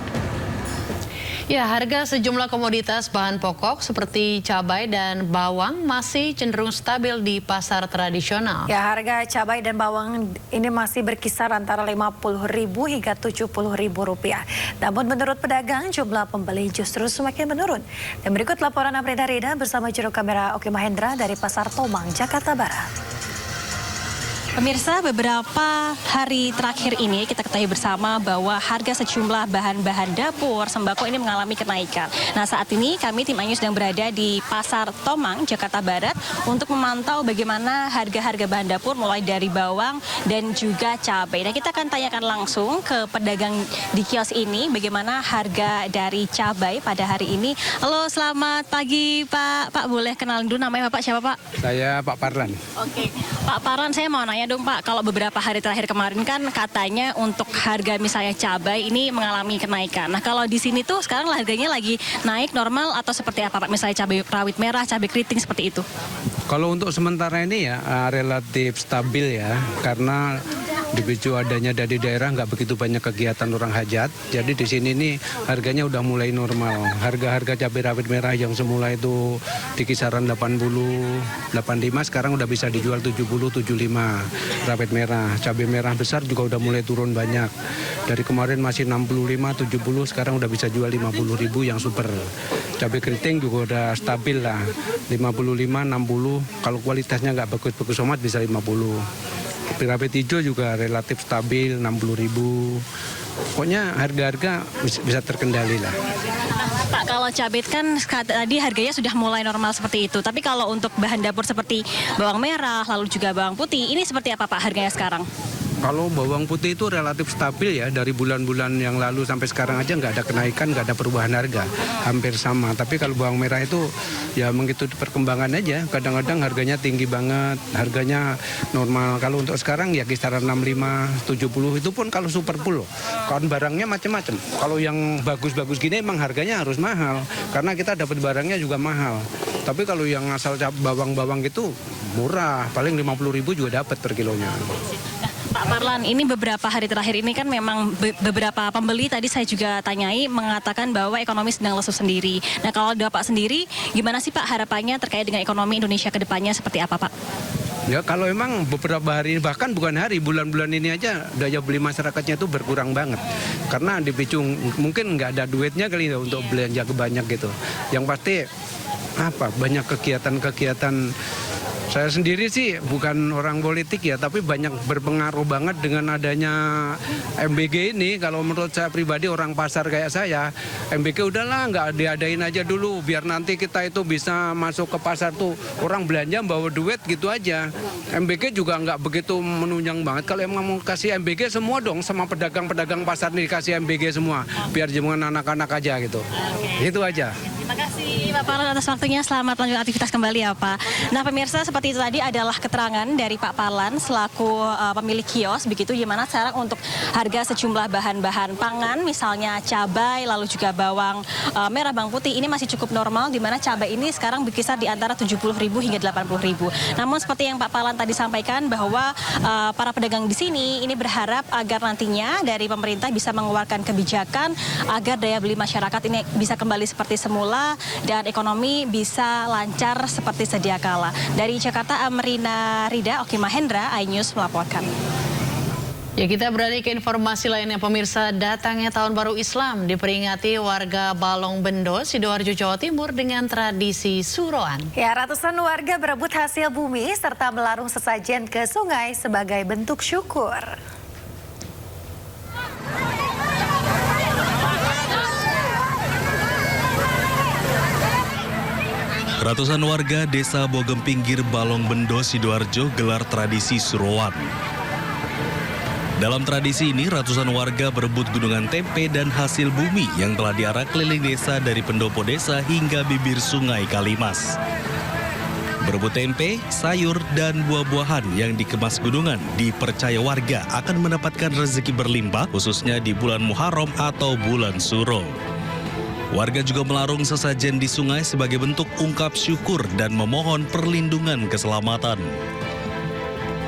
Ya, harga sejumlah komoditas bahan pokok seperti cabai dan bawang masih cenderung stabil di pasar tradisional. Ya, harga cabai dan bawang ini masih berkisar antara Rp50.000 hingga Rp70.000. Namun menurut pedagang, jumlah pembeli justru semakin menurun. Dan berikut laporan Amrina Rida bersama juru kamera Oki Mahendra dari Pasar Tomang, Jakarta Barat. Pemirsa, beberapa hari terakhir ini kita ketahui bersama bahwa harga sejumlah bahan-bahan dapur sembako ini mengalami kenaikan. Nah, saat ini kami tim iNews sedang berada di Pasar Tomang, Jakarta Barat untuk memantau bagaimana harga-harga bahan dapur mulai dari bawang dan juga cabai. Nah, kita akan tanyakan langsung ke pedagang di kios ini bagaimana harga dari cabai pada hari ini. Halo, selamat pagi Pak. Pak, boleh kenalin dulu namanya Bapak siapa Pak? Saya Pak Parlan. Oke, Pak Parlan, saya mau nanya dong Pak, kalau beberapa hari terakhir kemarin kan katanya untuk harga misalnya cabai ini mengalami kenaikan. Nah, kalau di sini tuh sekarang harganya lagi naik normal atau seperti apa Pak? Misalnya cabai rawit merah, cabai keriting seperti itu. Kalau untuk sementara ini ya relatif stabil ya, karena dipicu adanya dari daerah nggak begitu banyak kegiatan orang hajat. Jadi di sini nih harganya udah mulai normal. Harga-harga cabai rawit merah yang semula itu di kisaran 80, 85 sekarang udah bisa dijual 70, 75 rawit merah. Cabai merah besar juga udah mulai turun banyak. Dari kemarin masih 65, 70 sekarang udah bisa jual 50.000 yang super. Cabai keriting juga udah stabil lah. 55, 60. Kalau kualitasnya nggak bagus-bagus amat bisa 50. Cabai hijau juga relatif stabil 60.000. Pokoknya harga-harga bisa terkendali lah. Pak, kalau cabai kan tadi harganya sudah mulai normal seperti itu. Tapi kalau untuk bahan dapur seperti bawang merah, lalu juga bawang putih, ini seperti apa Pak harganya sekarang? Kalau bawang putih itu relatif stabil ya, dari bulan-bulan yang lalu sampai sekarang aja nggak ada kenaikan, nggak ada perubahan harga, hampir sama. Tapi kalau bawang merah itu ya mengikuti perkembangan aja, kadang-kadang harganya tinggi banget, harganya normal. Kalau untuk sekarang ya kisaran 65, 70 itu pun kalau super full. Kan barangnya macam-macam. Kalau yang bagus-bagus gini emang harganya harus mahal, karena kita dapat barangnya juga mahal. Tapi kalau yang asal bawang-bawang gitu murah, paling 50.000 juga dapat per kilonya. Pak Parlan, ini beberapa hari terakhir ini kan memang beberapa pembeli tadi saya juga tanyai mengatakan bahwa ekonomi sedang lesu sendiri. Nah, kalau Bapak sendiri gimana sih Pak harapannya terkait dengan ekonomi Indonesia ke depannya seperti apa Pak? Ya kalau emang beberapa hari, bahkan bukan hari, bulan-bulan ini aja daya beli masyarakatnya itu berkurang banget. Karena dipicu mungkin nggak ada duitnya kali ya untuk belanja banyak gitu. Yang pasti banyak kegiatan-kegiatan. Saya sendiri sih bukan orang politik ya, tapi banyak berpengaruh banget dengan adanya MBG ini. Kalau menurut saya pribadi orang pasar kayak saya, MBG udahlah nggak diadain aja dulu, biar nanti kita itu bisa masuk ke pasar tuh orang belanja bawa duit gitu aja. MBG juga nggak begitu menunjang banget. Kalau emang mau kasih MBG semua dong, sama pedagang-pedagang pasar nih kasih MBG semua, biar jangan anak-anak aja gitu. Itu aja. Terima kasih Pak Parlan atas waktunya. Selamat lanjut aktivitas kembali ya Pak. Nah pemirsa, seperti itu tadi adalah keterangan dari Pak Parlan selaku pemilik kios. Begitu gimana sekarang untuk harga sejumlah bahan-bahan pangan, misalnya cabai, lalu juga bawang merah, bawang putih. Ini masih cukup normal, di mana cabai ini sekarang berkisar di antara 70.000 hingga 80.000. Namun seperti yang Pak Parlan tadi sampaikan bahwa para pedagang di sini ini berharap agar nantinya dari pemerintah bisa mengeluarkan kebijakan agar daya beli masyarakat ini bisa kembali seperti semula dan ekonomi bisa lancar seperti sedia kala. Dari Jakarta, Amrina Rida, Oki Mahendra, iNews melaporkan. Ya, kita beralih ke informasi lainnya pemirsa. Datangnya Tahun Baru Islam diperingati warga Balong Bendo, Sidoarjo, Jawa Timur dengan tradisi suroan. Ya, ratusan warga berebut hasil bumi serta melarung sesajen ke sungai sebagai bentuk syukur. Ratusan warga desa Bogempinggir, Balong Bendo, Sidoarjo gelar tradisi suroan. Dalam tradisi ini, ratusan warga berebut gunungan tempe dan hasil bumi yang telah diarak keliling desa dari pendopo desa hingga bibir sungai Kalimas. Berebut tempe, sayur, dan buah-buahan yang dikemas gunungan dipercaya warga akan mendapatkan rezeki berlimpah, khususnya di bulan Muharram atau bulan Suro. Warga juga melarung sesajen di sungai sebagai bentuk ungkap syukur dan memohon perlindungan keselamatan.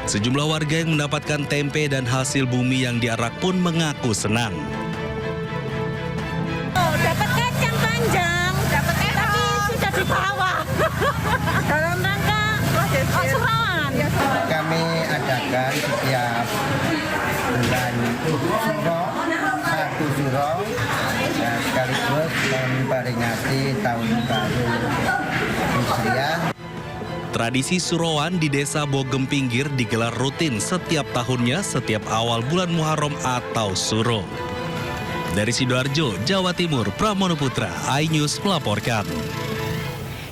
Sejumlah warga yang mendapatkan tempe dan hasil bumi yang diarak pun mengaku senang. Dapat kacang panjang, dapat tapi sudah dibawa. Dalam rangka surawan. Kami adakan setiap bulan suro, 1 suro, dan sekaligus memperingati tahun baru Hijriah. Tradisi surowan di Desa Bogem Pinggir digelar rutin setiap tahunnya setiap awal bulan Muharram atau Suro. Dari Sidoarjo, Jawa Timur, Pramono Putra, iNews melaporkan.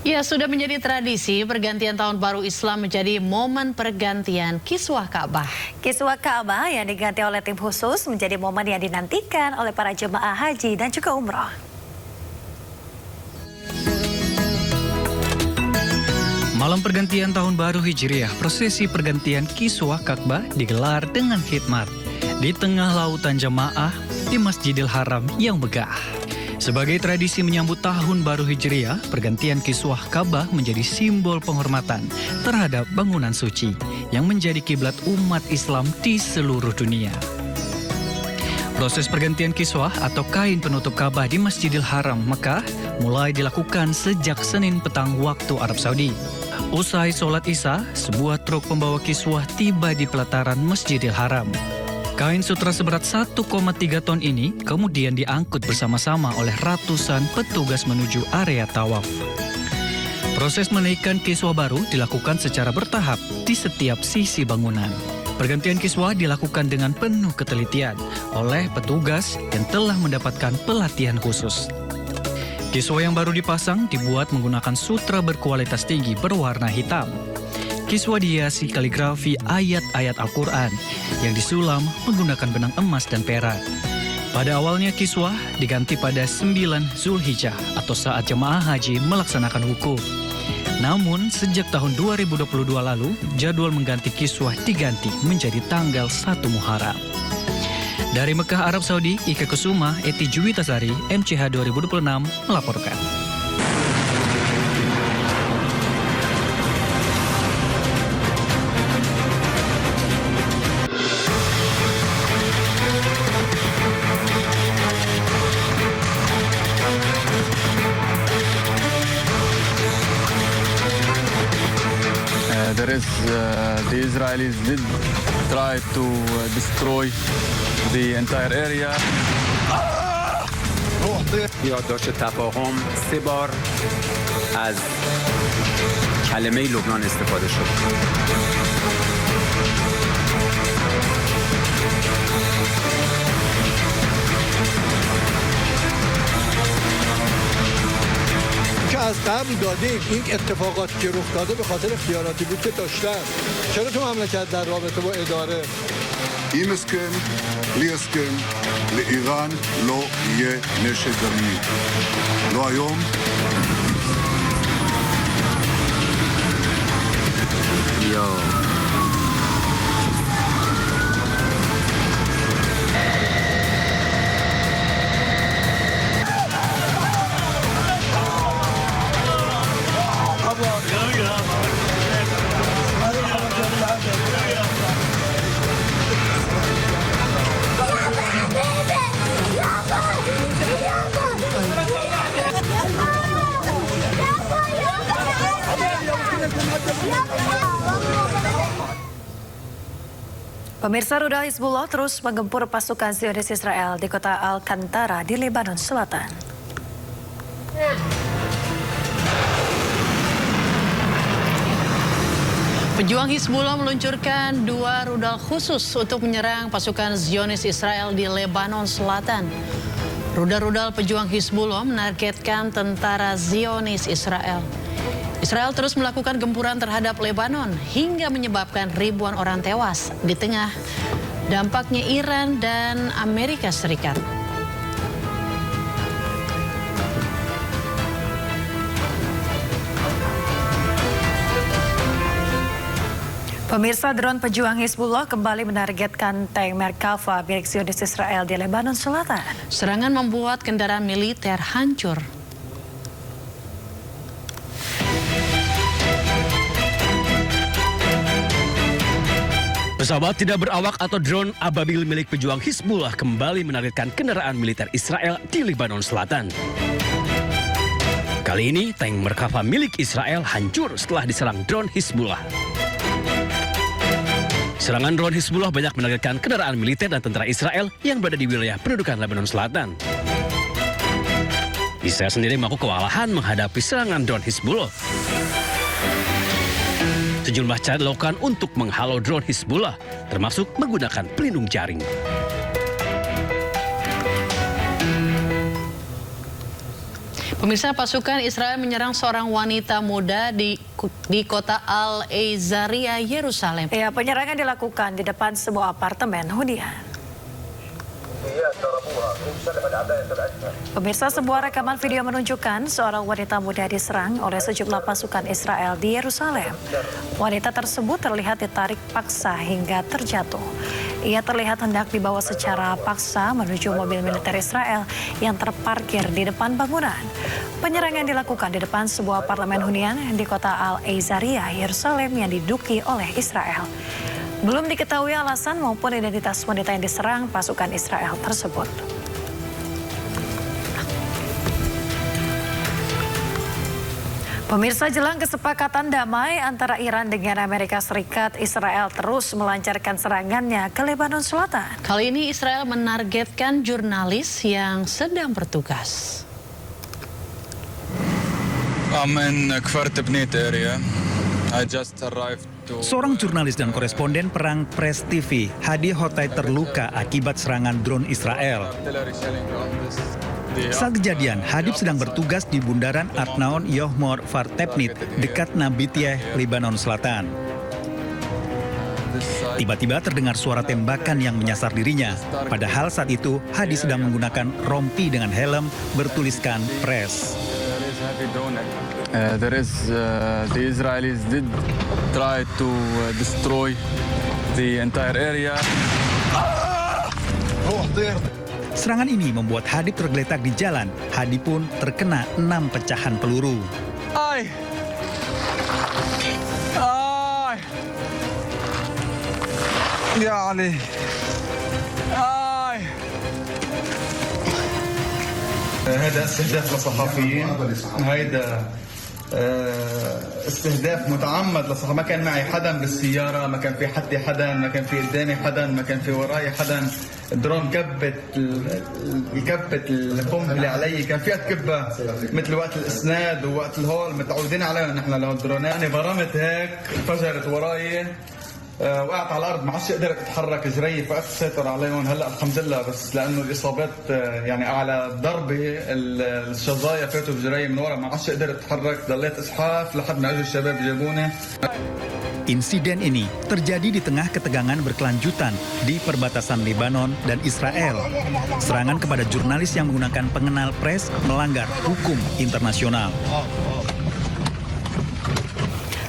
Ya, sudah menjadi tradisi pergantian tahun baru Islam menjadi momen pergantian Kiswah Ka'bah. Kiswah Ka'bah yang diganti oleh tim khusus menjadi momen yang dinantikan oleh para jemaah haji dan juga umroh. Malam pergantian tahun baru Hijriah, prosesi pergantian Kiswah Ka'bah digelar dengan khidmat di tengah lautan jemaah di Masjidil Haram yang megah. Sebagai tradisi menyambut tahun baru Hijriah, pergantian Kiswah Ka'bah menjadi simbol penghormatan terhadap bangunan suci yang menjadi kiblat umat Islam di seluruh dunia. Proses pergantian kiswah atau kain penutup Ka'bah di Masjidil Haram Mekah mulai dilakukan sejak Senin petang waktu Arab Saudi. Usai sholat Isya, sebuah truk pembawa kiswah tiba di pelataran Masjidil Haram. Kain sutra seberat 1,3 ton ini kemudian diangkut bersama-sama oleh ratusan petugas menuju area tawaf. Proses menaikkan kiswah baru dilakukan secara bertahap di setiap sisi bangunan. Pergantian kiswah dilakukan dengan penuh ketelitian oleh petugas yang telah mendapatkan pelatihan khusus. Kiswah yang baru dipasang dibuat menggunakan sutra berkualitas tinggi berwarna hitam. Kiswah dihiasi kaligrafi ayat-ayat Al-Quran yang disulam menggunakan benang emas dan perak. Pada awalnya kiswah diganti pada 9 Zulhijjah atau saat jemaah haji melaksanakan wukuf. Namun sejak tahun 2022 lalu, jadwal mengganti kiswah diganti menjadi tanggal 1 Muharram. Dari Mekah, Arab Saudi, Ika Kusuma, Eti Juwitasari, MCH 2026 melaporkan. The Israelis did try to destroy the entire area. یادداشت تفاهم 3 بار از کلمه لبنان استفاده شد. که از قبل دادیم این اتفاقاتی که رخ داده به خاطر خیالاتی بود که داشتن. چرا تو مملکت در رابطه با اداره עם הסכם, בלי הסכם, לאיראן לא יהיה נשק גרעיני. לא היום. Pemirsa, rudal Hizbullah terus menggempur pasukan Zionis Israel di kota Al-Qantara di Lebanon Selatan. Pejuang Hizbullah meluncurkan 2 rudal khusus untuk menyerang pasukan Zionis Israel di Lebanon Selatan. Rudal-rudal pejuang Hizbullah menargetkan tentara Zionis Israel. Israel terus melakukan gempuran terhadap Lebanon hingga menyebabkan ribuan orang tewas di tengah dampaknya Iran dan Amerika Serikat. Pemirsa, drone pejuang Hizbullah kembali menargetkan tank Merkava milik Zionis Israel di Lebanon Selatan. Serangan membuat kendaraan militer hancur. Pesawat tidak berawak atau drone Ababil milik pejuang Hizbullah kembali menargetkan kendaraan militer Israel di Lebanon Selatan. Kali ini, tank Merkava milik Israel hancur setelah diserang drone Hizbullah. Serangan drone Hizbullah banyak menargetkan kendaraan militer dan tentara Israel yang berada di wilayah pendudukan Lebanon Selatan. Israel sendiri mengaku kewalahan menghadapi serangan drone Hizbullah. Sejumlah cara dilakukan untuk menghalau drone Hizbullah, termasuk menggunakan pelindung jaring. Pemirsa, pasukan Israel menyerang seorang wanita muda di kota Al-Azariah, Yerusalem. Ya, penyerangan dilakukan di depan sebuah apartemen hunian. Pemirsa, sebuah rekaman video menunjukkan seorang wanita muda diserang oleh sejumlah pasukan Israel di Yerusalem. Wanita tersebut terlihat ditarik paksa hingga terjatuh. Ia terlihat hendak dibawa secara paksa menuju mobil militer Israel yang terparkir di depan bangunan. Penyerangan dilakukan di depan sebuah apartemen hunian di kota Al-Azariah, Yerusalem yang diduduki oleh Israel. Belum diketahui alasan maupun identitas wanita yang diserang pasukan Israel tersebut. Pemirsa, jelang kesepakatan damai antara Iran dengan Amerika Serikat, Israel terus melancarkan serangannya ke Lebanon Selatan. Kali ini Israel menargetkan jurnalis yang sedang bertugas. I'm in Kfar Tibnit area. I just arrived to... Seorang jurnalis dan koresponden perang Press TV, Hadi Hotai, terluka akibat serangan drone Israel. Saat kejadian, Hadib sedang bertugas di bundaran Arnaon Yohmor Kfar Tibnit dekat Nabitieh, Lebanon Selatan. Tiba-tiba terdengar suara tembakan yang menyasar dirinya. Padahal saat itu, Hadi sedang menggunakan rompi dengan helm bertuliskan Press. The Israelis did try to destroy the entire area. Serangan ini membuat Hadib tergeletak di jalan. Hadi pun terkena 6 pecahan peluru. Ay! Ay! Ya Ali! Ay! هذا استهداف للصحفيين هيدا استهداف متعمد للصحفيين ما كان معي حدا بالسيارة ما كان في حدي حدا ما كان في قدامي حدا ما كان في وراي حدا الدرون كبت القنبلة علي كان فيها تكبها مثل وقت الاسناد ووقت الهول متعودين عليها نحن لو الدرونات يعني برمت هيك انفجرت وراي وقعت على الارض ما عادش قدرت اتحرك جري فقدت السيطره عليهم هلا الحمد لله بس لانه الاصابات يعني على ضربه الشظايا فاتوا بجري من ورا ما عادش قدرت اتحرك ضليت اسحاف لحد ما اجوا الشباب جابوني. Insiden ini terjadi di tengah ketegangan berkelanjutan di perbatasan Lebanon dan Israel. Serangan kepada jurnalis yang menggunakan pengenal Press melanggar hukum internasional.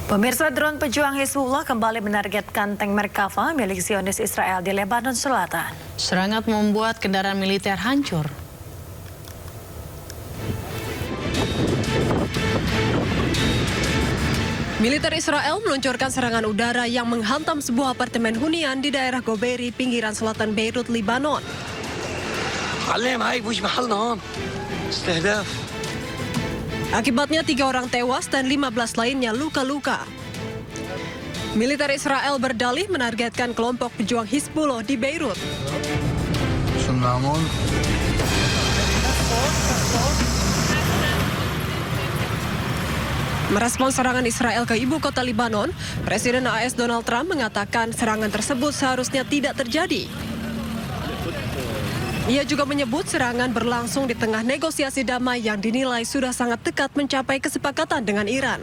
Pemirsa, drone pejuang Hizbullah kembali menargetkan tank Merkava milik Zionis Israel di Lebanon Selatan. Serangan membuat kendaraan militer hancur. Militer Israel meluncurkan serangan udara yang menghantam sebuah apartemen hunian di daerah Goberi, pinggiran selatan Beirut, Lebanon. Akibatnya 3 orang tewas dan 15 lainnya luka-luka. Militer Israel berdalih menargetkan kelompok pejuang Hizbullah di Beirut. Merespons serangan Israel ke ibu kota Lebanon, Presiden AS Donald Trump mengatakan serangan tersebut seharusnya tidak terjadi. Ia juga menyebut serangan berlangsung di tengah negosiasi damai yang dinilai sudah sangat dekat mencapai kesepakatan dengan Iran.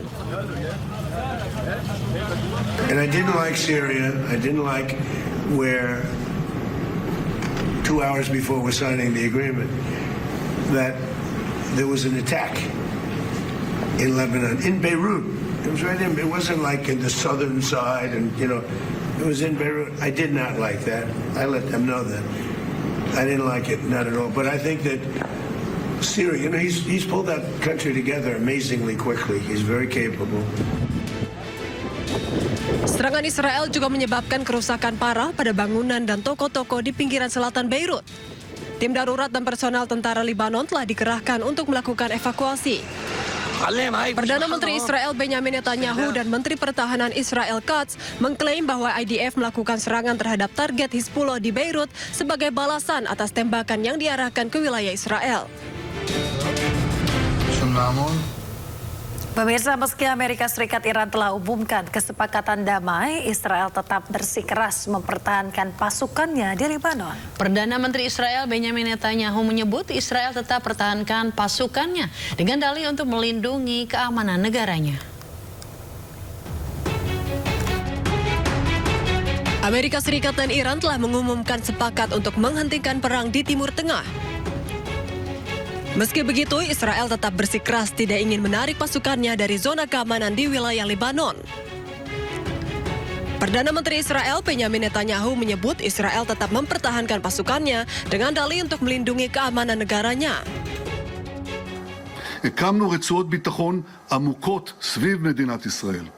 And I didn't like Syria. I didn't like where 2 hours before we're signing the agreement that there was an attack in Lebanon, in Beirut. It was right in. It wasn't like in the southern side, and it was in Beirut. I did not like that. I let them know that. I didn't like it, not at all. But I think that Syria, he's pulled that country together amazingly quickly. He's very capable. Serangan Israel juga menyebabkan kerusakan parah pada bangunan dan toko-toko di pinggiran selatan Beirut. Tim darurat dan personal tentara Lebanon telah dikerahkan untuk melakukan evakuasi. Perdana Menteri Israel Benjamin Netanyahu dan Menteri Pertahanan Israel Katz mengklaim bahwa IDF melakukan serangan terhadap target Hizbullah di Beirut sebagai balasan atas tembakan yang diarahkan ke wilayah Israel. Pemirsa, meski Amerika Serikat Iran telah umumkan kesepakatan damai, Israel tetap bersikeras mempertahankan pasukannya di Lebanon. Perdana Menteri Israel Benjamin Netanyahu menyebut Israel tetap pertahankan pasukannya dengan dalih untuk melindungi keamanan negaranya. Amerika Serikat dan Iran telah mengumumkan sepakat untuk menghentikan perang di Timur Tengah. Meski begitu, Israel tetap bersikeras tidak ingin menarik pasukannya dari zona keamanan di wilayah Lebanon. Perdana Menteri Israel Benjamin Netanyahu menyebut Israel tetap mempertahankan pasukannya dengan dalih untuk melindungi keamanan negaranya. הקמנו רצועות ביטחון עמוקות סביב מדינת ישראל.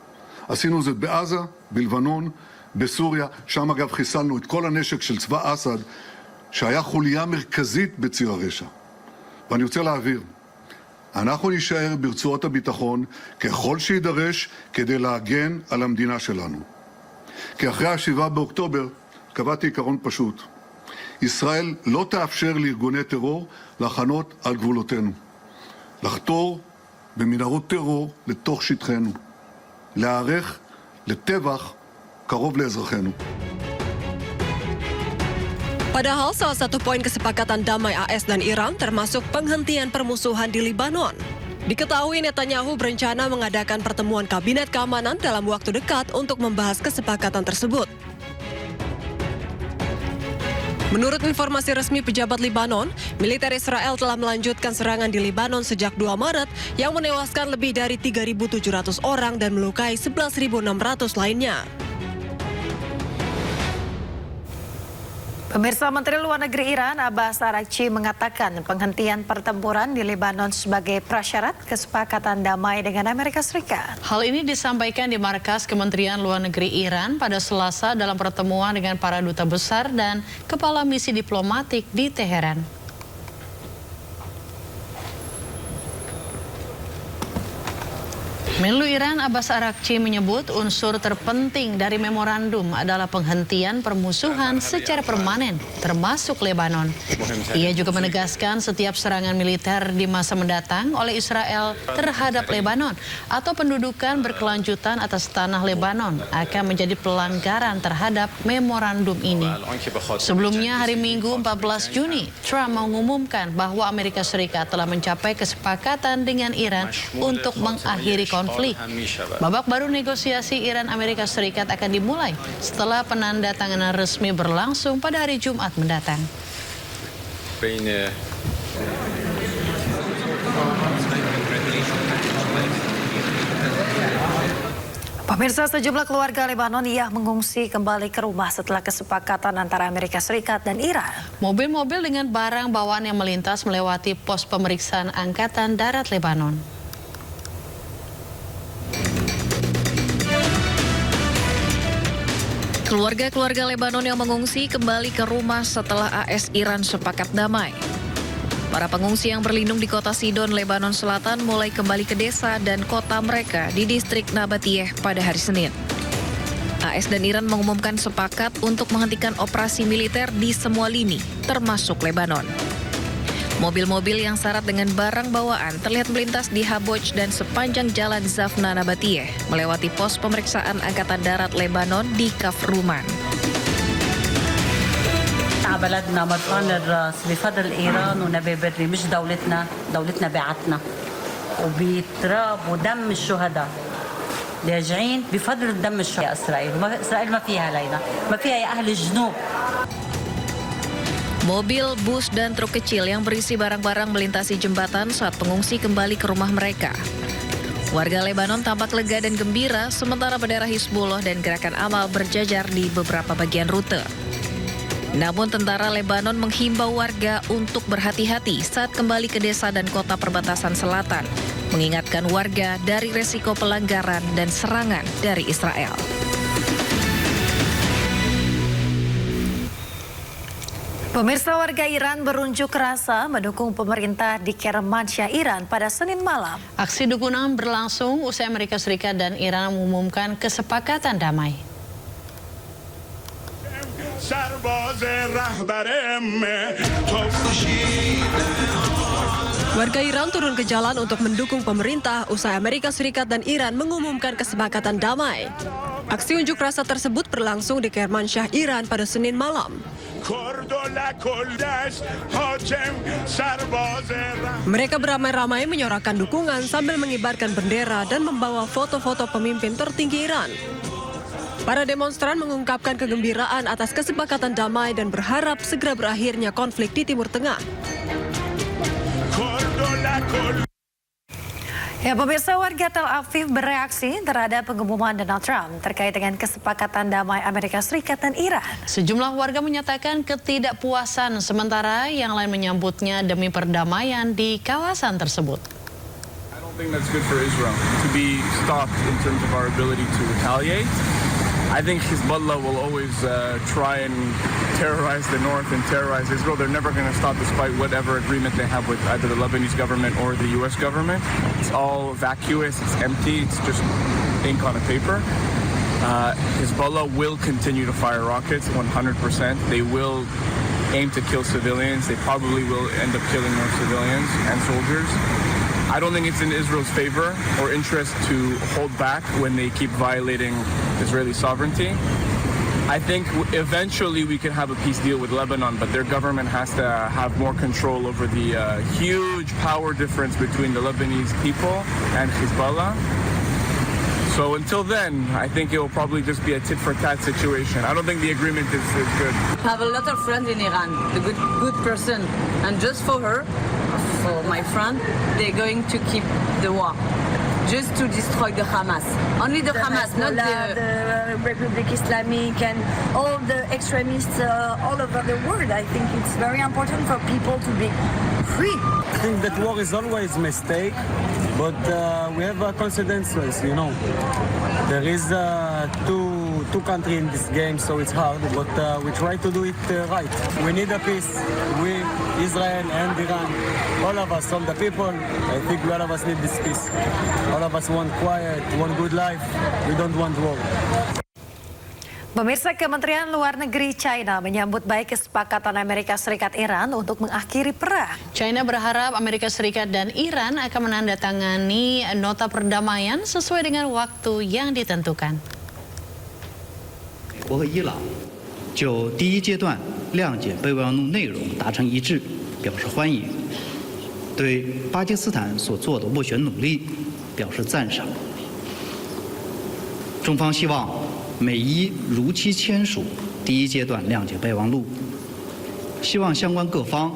עשינו זאת בעזה, בלבנון, בסוריה, שם אגב חיסלנו את כל הנשק של צבא אסד, שהיה חוליה מרכזית בציר הרשע. ואני רוצה להעביר, אנחנו נישאר ברצועות הביטחון ככל שידרש כדי להגן על המדינה שלנו. כי אחרי ה-7 באוקטובר קבעתי עיקרון פשוט. ישראל לא תאפשר לארגוני טרור לחנות על גבולותינו. לחתור במנהרות טרור לתוך שטחנו. להיערך לטבח קרוב לאזרחינו. Padahal salah satu poin kesepakatan damai AS dan Iran termasuk penghentian permusuhan di Lebanon. Diketahui Netanyahu berencana mengadakan pertemuan kabinet keamanan dalam waktu dekat untuk membahas kesepakatan tersebut. Menurut informasi resmi pejabat Lebanon, militer Israel telah melanjutkan serangan di Lebanon sejak 2 Maret yang menewaskan lebih dari 3.700 orang dan melukai 11.600 lainnya. Pemirsa, Menteri Luar Negeri Iran Abbas Araghchi mengatakan penghentian pertempuran di Lebanon sebagai prasyarat kesepakatan damai dengan Amerika Serikat. Hal ini disampaikan di markas Kementerian Luar Negeri Iran pada Selasa dalam pertemuan dengan para duta besar dan kepala misi diplomatik di Teheran. Menlu Iran Abbas Araghchi menyebut unsur terpenting dari memorandum adalah penghentian permusuhan secara permanen, termasuk Lebanon. Ia juga menegaskan setiap serangan militer di masa mendatang oleh Israel terhadap Lebanon atau pendudukan berkelanjutan atas tanah Lebanon akan menjadi pelanggaran terhadap memorandum ini. Sebelumnya hari Minggu 14 Juni, Trump mengumumkan bahwa Amerika Serikat telah mencapai kesepakatan dengan Iran untuk mengakhiri konflik. Babak baru negosiasi Iran-Amerika Serikat akan dimulai setelah penandatanganan resmi berlangsung pada hari Jumat mendatang. Pemirsa, sejumlah keluarga Lebanon yang mengungsi kembali ke rumah setelah kesepakatan antara Amerika Serikat dan Iran. Mobil-mobil dengan barang bawaan yang melintas melewati pos pemeriksaan Angkatan Darat Lebanon. Keluarga-keluarga Lebanon yang mengungsi kembali ke rumah setelah AS Iran sepakat damai. Para pengungsi yang berlindung di kota Sidon, Lebanon Selatan mulai kembali ke desa dan kota mereka di distrik Nabatiyeh pada hari Senin. AS dan Iran mengumumkan sepakat untuk menghentikan operasi militer di semua lini, termasuk Lebanon. Mobil-mobil yang syarat dengan barang bawaan terlihat melintas di Haboj dan sepanjang jalan Zafna Nabatiyeh, melewati pos pemeriksaan Angkatan Darat Lebanon di Kafruman. بلدنا مرفان الراس بفضل ايران ونبي بري مش دولتنا بعتنا وبتراب ودم الشهداء راجعين بفضل دم الشهداء. اسرائيل ما فيها علينا ما فيها يا اهل الجنوب. Mobil, bus, dan truk kecil yang berisi barang-barang melintasi jembatan saat pengungsi kembali ke rumah mereka. Warga Lebanon tampak lega dan gembira, sementara bendera Hizbullah dan Gerakan Amal berjajar di beberapa bagian rute. Namun tentara Lebanon menghimbau warga untuk berhati-hati saat kembali ke desa dan kota perbatasan selatan, mengingatkan warga dari resiko pelanggaran dan serangan dari Israel. Pemirsa, warga Iran berunjuk rasa mendukung pemerintah di Kermansyah, Iran pada Senin malam. Aksi dukungan berlangsung usai Amerika Serikat dan Iran mengumumkan kesepakatan damai. Warga Iran turun ke jalan untuk mendukung pemerintah usai Amerika Serikat dan Iran mengumumkan kesepakatan damai. Aksi unjuk rasa tersebut berlangsung di Kermansyah, Iran pada Senin malam. Mereka beramai-ramai menyorakan dukungan sambil mengibarkan bendera dan membawa foto-foto pemimpin tertinggi Iran. Para demonstran mengungkapkan kegembiraan atas kesepakatan damai dan berharap segera berakhirnya konflik di Timur Tengah. Ya, pemirsa, warga Tel Aviv bereaksi terhadap pengumuman Donald Trump terkait dengan kesepakatan damai Amerika Serikat dan Iran. Sejumlah warga menyatakan ketidakpuasan, sementara yang lain menyambutnya demi perdamaian di kawasan tersebut. I don't think that's good for Israel to be stopped in terms of our ability to retaliate. I think Hezbollah will always try and terrorize the north and terrorize Israel. They're never going to stop despite whatever agreement they have with either the Lebanese government or the U.S. government. It's all vacuous, it's empty, it's just ink on a paper. Hezbollah will continue to fire rockets 100%. They will aim to kill civilians. They probably will end up killing more civilians and soldiers. I don't think it's in Israel's favor or interest to hold back when they keep violating Israeli sovereignty. I think eventually we can have a peace deal with Lebanon, but their government has to have more control over the huge power difference between the Lebanese people and Hezbollah. So until then, I think it will probably just be a tit-for-tat situation. I don't think the agreement is good. I have a lot of friends in Iran, a good person, and just for her, for my friend, they're going to keep the war, just to destroy the Hamas. Only the Hamas, not the Republic Islamic and all the extremists all over the world. I think it's very important for people to be free. I think that war is always a mistake, but we have consequences, you know. There is two countries in this game, so it's hard, but we try to do it right. We need a peace. We, Israel and Iran, all of us, all the people, I think all of us need this peace. All of us want quiet, want good life. We don't want war. Pemirsa, Kementerian Luar Negeri China menyambut baik kesepakatan Amerika Serikat Iran untuk mengakhiri perang. China berharap Amerika Serikat dan Iran akan menandatangani nota perdamaian sesuai dengan waktu yang ditentukan. 我和伊朗就第一阶段谅解备忘录内容达成一致，表示欢迎，对巴基斯坦所做的斡旋努力表示赞赏。中方希望美伊如期签署第一阶段谅解备忘录，希望相关各方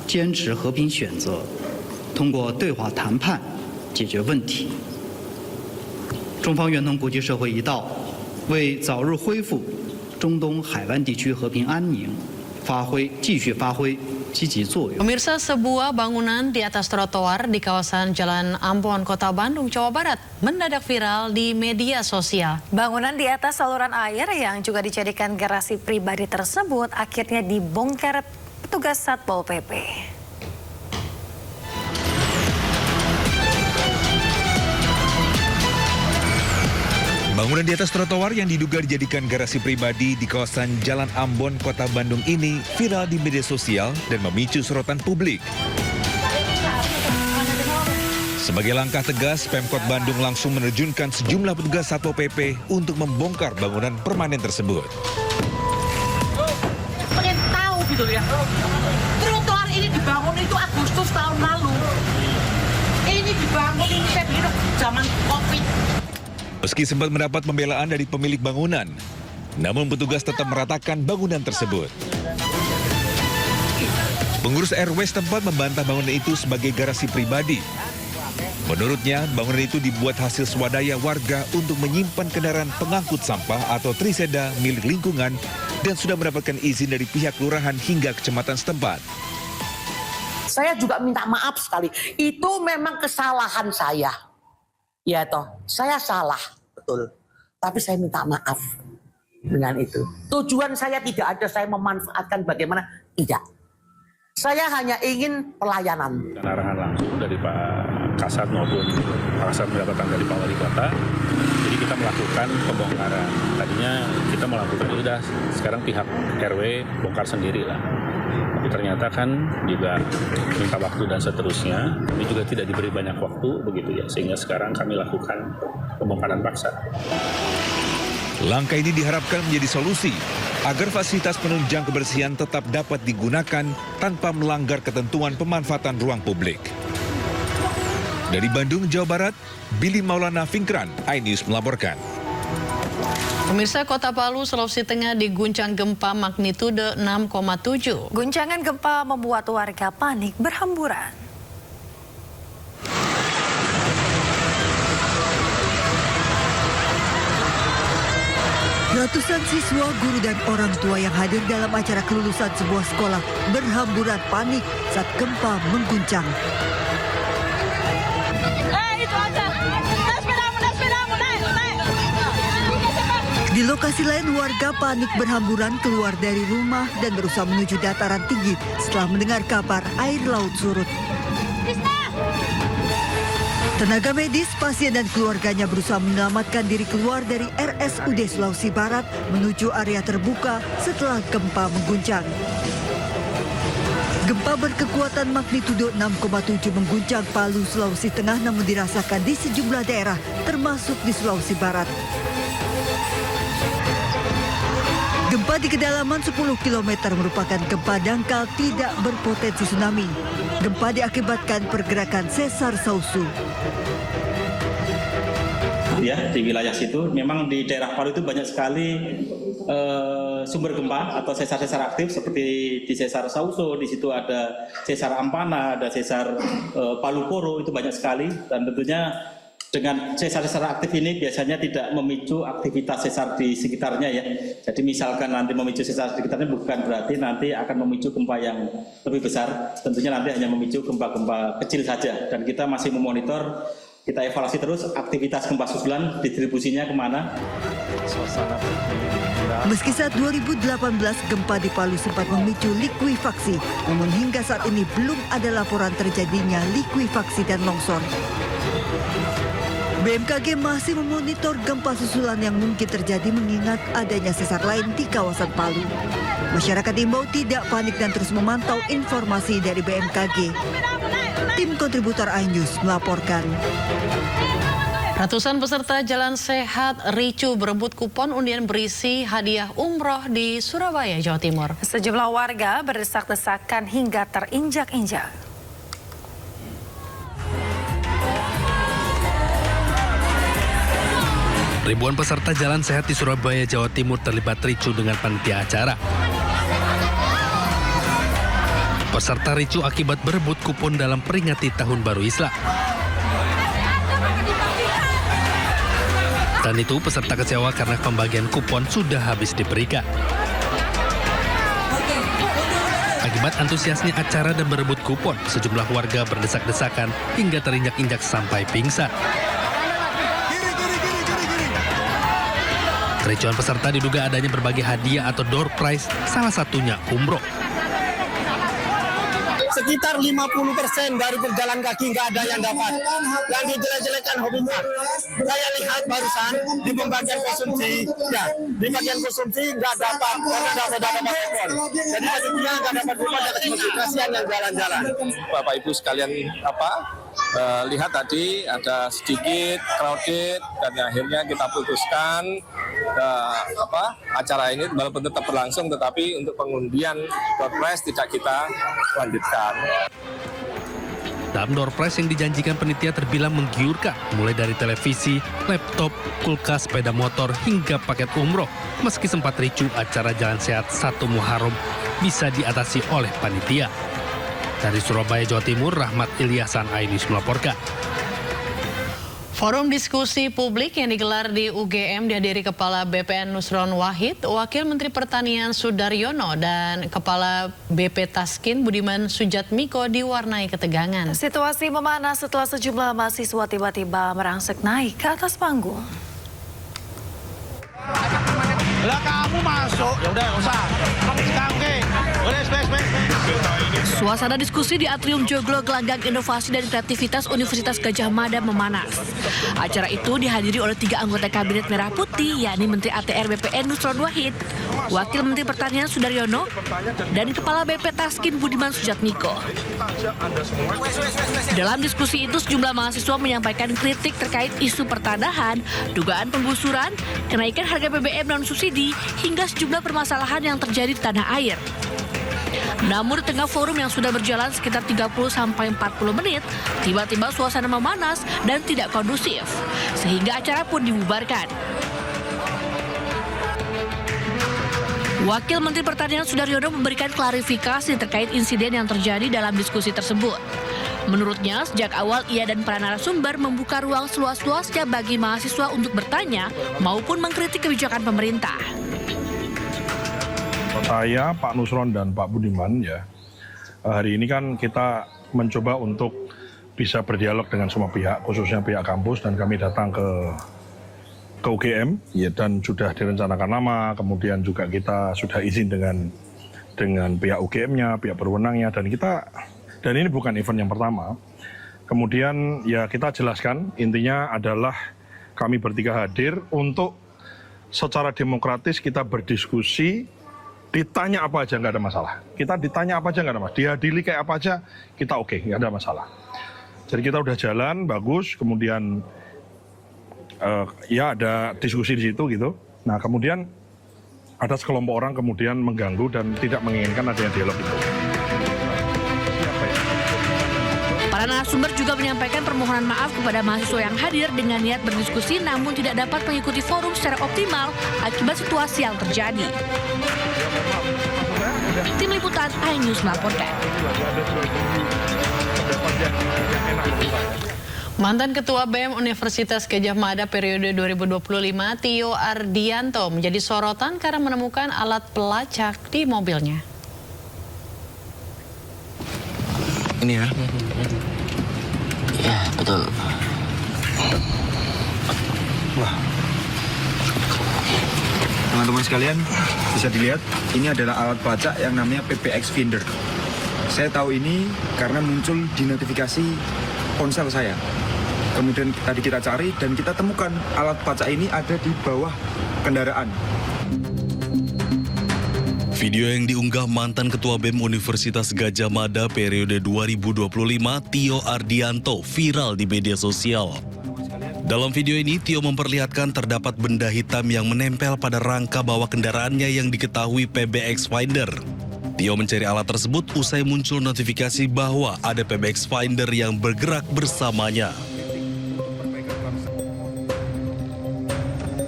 坚持和平选择，通过对话谈判解决问题。中方愿同国际社会一道，为早日恢复中东海湾地区和平安宁继续发挥积极作用。 Pemirsa, sebuah bangunan di atas trotoar di kawasan Jalan Ambon, Kota Bandung, Jawa Barat mendadak viral di media sosial. Bangunan di atas saluran air yang juga dijadikan garasi pribadi tersebut akhirnya dibongkar petugas Satpol PP. Bangunan di atas trotoar yang diduga dijadikan garasi pribadi di kawasan Jalan Ambon, Kota Bandung ini viral di media sosial dan memicu sorotan publik. Sebagai langkah tegas, Pemkot Bandung langsung menerjunkan sejumlah petugas Satpol PP untuk membongkar bangunan permanen tersebut. Pengen tahu gitu ya, trotoar ini dibangun itu Agustus tahun lalu. Ini dibangun ini saya bilang zaman Covid. Meski sempat mendapat pembelaan dari pemilik bangunan, namun petugas tetap meratakan bangunan tersebut. Pengurus RW setempat membantah bangunan itu sebagai garasi pribadi. Menurutnya, bangunan itu dibuat hasil swadaya warga untuk menyimpan kendaraan pengangkut sampah atau triseda milik lingkungan dan sudah mendapatkan izin dari pihak kelurahan hingga kecamatan setempat. Saya juga minta maaf sekali. Itu memang kesalahan saya. Ya toh, saya salah, betul. Tapi saya minta maaf dengan itu. Tujuan saya tidak ada saya memanfaatkan bagaimana, tidak. Saya hanya ingin pelayanan. Arahan langsung dari Pak Kasat maupun Pak Kasat mendapatkan dari Pak Wali Kota. Jadi kita melakukan pembongkaran. Tadinya kita melakukan sudah, sekarang pihak RW bongkar sendiri lah. Tapi ternyata kan juga minta waktu dan seterusnya. Kami juga tidak diberi banyak waktu begitu ya, sehingga sekarang kami lakukan pembongkaran paksa. Langkah ini diharapkan menjadi solusi agar fasilitas penunjang kebersihan tetap dapat digunakan tanpa melanggar ketentuan pemanfaatan ruang publik. Dari Bandung, Jawa Barat, Billy Maulana Fingkran, iNews melaporkan. Pemirsa, Kota Palu, Sulawesi Tengah diguncang gempa magnitudo 6,7. Guncangan gempa membuat warga panik berhamburan. Ratusan siswa, guru, dan orang tua yang hadir dalam acara kelulusan sebuah sekolah berhamburan panik saat gempa mengguncang. Di lokasi lain, warga panik berhamburan keluar dari rumah dan berusaha menuju dataran tinggi setelah mendengar kabar air laut surut. Tenaga medis, pasien dan keluarganya berusaha menyelamatkan diri keluar dari RSUD Sulawesi Barat menuju area terbuka setelah gempa mengguncang. Gempa berkekuatan magnitudo 6,7 mengguncang Palu, Sulawesi Tengah namun dirasakan di sejumlah daerah termasuk di Sulawesi Barat. Gempa di kedalaman 10 km merupakan gempa dangkal tidak berpotensi tsunami. Gempa diakibatkan pergerakan sesar Sausu. Ya, di wilayah situ memang di daerah Palu itu banyak sekali sumber gempa atau sesar-sesar aktif seperti di sesar Sausu, di situ ada sesar Ampana, ada sesar Palu Koro, itu banyak sekali dan tentunya dengan sesar-sesar aktif ini biasanya tidak memicu aktivitas sesar di sekitarnya ya. Jadi misalkan nanti memicu sesar di sekitarnya bukan berarti nanti akan memicu gempa yang lebih besar. Tentunya nanti hanya memicu gempa-gempa kecil saja. Dan kita masih memonitor, kita evaluasi terus aktivitas gempa susulan, distribusinya kemana. Meski saat 2018 gempa di Palu sempat memicu likuifaksi, namun hingga saat ini belum ada laporan terjadinya likuifaksi dan longsor. BMKG masih memonitor gempa susulan yang mungkin terjadi mengingat adanya sesar lain di kawasan Palu. Masyarakat diimbau tidak panik dan terus memantau informasi dari BMKG. Tim kontributor iNews melaporkan. Ratusan peserta Jalan Sehat ricu berebut kupon undian berisi hadiah umroh di Surabaya, Jawa Timur. Sejumlah warga berdesak-desakan hingga terinjak-injak. Ribuan peserta Jalan Sehat di Surabaya, Jawa Timur terlibat ricu dengan panitia acara. Peserta ricu akibat berebut kupon dalam peringati Tahun Baru Islam. Dan itu peserta kecewa karena pembagian kupon sudah habis diberikan. Akibat antusiasnya acara dan berebut kupon, sejumlah warga berdesak-desakan hingga terinjak-injak sampai pingsan. Kericuan peserta diduga adanya berbagai hadiah atau door prize, salah satunya umroh. Sekitar 50% dari berjalan kaki nggak ada yang dapat. Yang dijelek-jelekan hobinya. Saya lihat barusan di pembagian konsumsi, ya di bagian konsumsi nggak dapat karena sudah dapat kupon. Jadi maksudnya nggak dapat kupon dan kasihan yang jalan-jalan. Bapak Ibu sekalian lihat tadi ada sedikit crowded dan akhirnya kita putuskan acara ini walaupun tetap berlangsung tetapi untuk pengundian door prize tidak kita lanjutkan. Dalam door prize yang dijanjikan penitia terbilang menggiurkan, mulai dari televisi, laptop, kulkas, sepeda motor hingga paket umroh. Meski sempat ricu, acara Jalan Sehat 1 Muharram bisa diatasi oleh panitia. Dari Surabaya, Jawa Timur, Rahmat Ilyasan, iNews melaporkan. Forum diskusi publik yang digelar di UGM dihadiri Kepala BPN Nusron Wahid, Wakil Menteri Pertanian Sudaryono, dan Kepala BP Taskin Budiman Sujatmiko diwarnai ketegangan. Situasi memanas setelah sejumlah mahasiswa tiba-tiba merangsek naik ke atas panggung. Lah kamu masuk, ya udah nggak usah. Oke, boleh space. Suasana diskusi di Atrium Joglo Gelanggang Inovasi dan Kreativitas Universitas Gadjah Mada memanas. Acara itu dihadiri oleh 3 anggota Kabinet Merah Putih, yakni Menteri ATR BPN Nusron Wahid, Wakil Menteri Pertanian Sudaryono, dan Kepala BP Taskin Budiman Sujatmiko. Dalam diskusi itu, sejumlah mahasiswa menyampaikan kritik terkait isu pertanahan, dugaan penggusuran, kenaikan harga BBM non subsidi, hingga sejumlah permasalahan yang terjadi di tanah air. Namun di tengah forum yang sudah berjalan sekitar 30-40 menit, tiba-tiba suasana memanas dan tidak kondusif, sehingga acara pun dibubarkan. Wakil Menteri Pertanian Sudaryono memberikan klarifikasi terkait insiden yang terjadi dalam diskusi tersebut. Menurutnya, sejak awal ia dan para narasumber membuka ruang seluas-luasnya bagi mahasiswa untuk bertanya maupun mengkritik kebijakan pemerintah. Saya, Pak Nusron, dan Pak Budiman, ya, hari ini kan kita mencoba untuk bisa berdialog dengan semua pihak, khususnya pihak kampus, dan kami datang ke UGM, ya, dan sudah direncanakan lama. Kemudian juga kita sudah izin dengan pihak UGM-nya, pihak berwenangnya, dan ini bukan event yang pertama. Kemudian ya kita jelaskan, intinya adalah kami bertiga hadir untuk secara demokratis kita berdiskusi. Ditanya apa aja nggak ada masalah. Kita ditanya apa aja nggak ada masalah. Dihadiri kayak apa aja kita oke, nggak ada masalah. Jadi kita udah jalan bagus. Kemudian ya ada diskusi di situ gitu. Nah kemudian ada sekelompok orang kemudian mengganggu dan tidak menginginkan adanya dialog itu. Para narasumber juga menyampaikan permohonan maaf kepada mahasiswa yang hadir dengan niat berdiskusi namun tidak dapat mengikuti forum secara optimal akibat situasi yang terjadi. Tim Liputan iNews melaporkan. Mantan Ketua BEM Universitas Gadjah Mada periode 2025, Tio Ardianto, menjadi sorotan karena menemukan alat pelacak di mobilnya. Ini ya? Ya, betul. Wah. Teman-teman sekalian, bisa dilihat, ini adalah alat pelacak yang namanya PBX Finder. Saya tahu ini karena muncul di notifikasi ponsel saya. Kemudian tadi kita cari dan kita temukan alat pelacak ini ada di bawah kendaraan. Video yang diunggah mantan Ketua BEM Universitas Gadjah Mada periode 2025, Tio Ardianto, viral di media sosial. Dalam video ini, Tio memperlihatkan terdapat benda hitam yang menempel pada rangka bawah kendaraannya yang diketahui PBX Finder. Tio mencari alat tersebut usai muncul notifikasi bahwa ada PBX Finder yang bergerak bersamanya.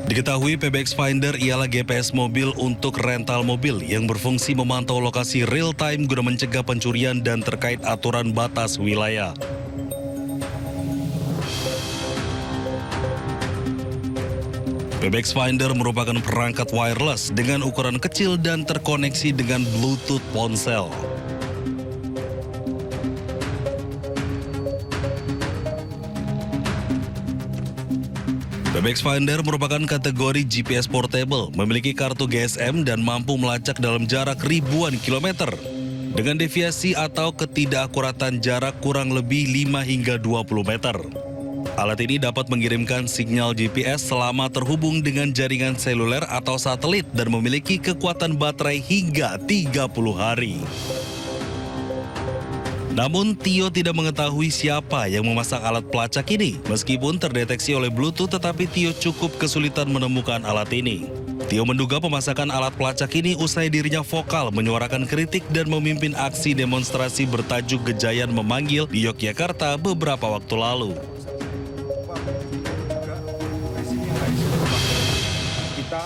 Diketahui PBX Finder ialah GPS mobil untuk rental mobil yang berfungsi memantau lokasi real-time guna mencegah pencurian dan terkait aturan batas wilayah. PBX Finder merupakan perangkat wireless dengan ukuran kecil dan terkoneksi dengan Bluetooth ponsel. PBX Finder merupakan kategori GPS portable, memiliki kartu GSM dan mampu melacak dalam jarak ribuan kilometer dengan deviasi atau ketidakakuratan jarak kurang lebih 5 hingga 20 meter. Alat ini dapat mengirimkan sinyal GPS selama terhubung dengan jaringan seluler atau satelit dan memiliki kekuatan baterai hingga 30 hari. Namun, Tio tidak mengetahui siapa yang memasang alat pelacak ini. Meskipun terdeteksi oleh Bluetooth, tetapi Tio cukup kesulitan menemukan alat ini. Tio menduga pemasangan alat pelacak ini usai dirinya vokal menyuarakan kritik dan memimpin aksi demonstrasi bertajuk Gejayan Memanggil di Yogyakarta beberapa waktu lalu.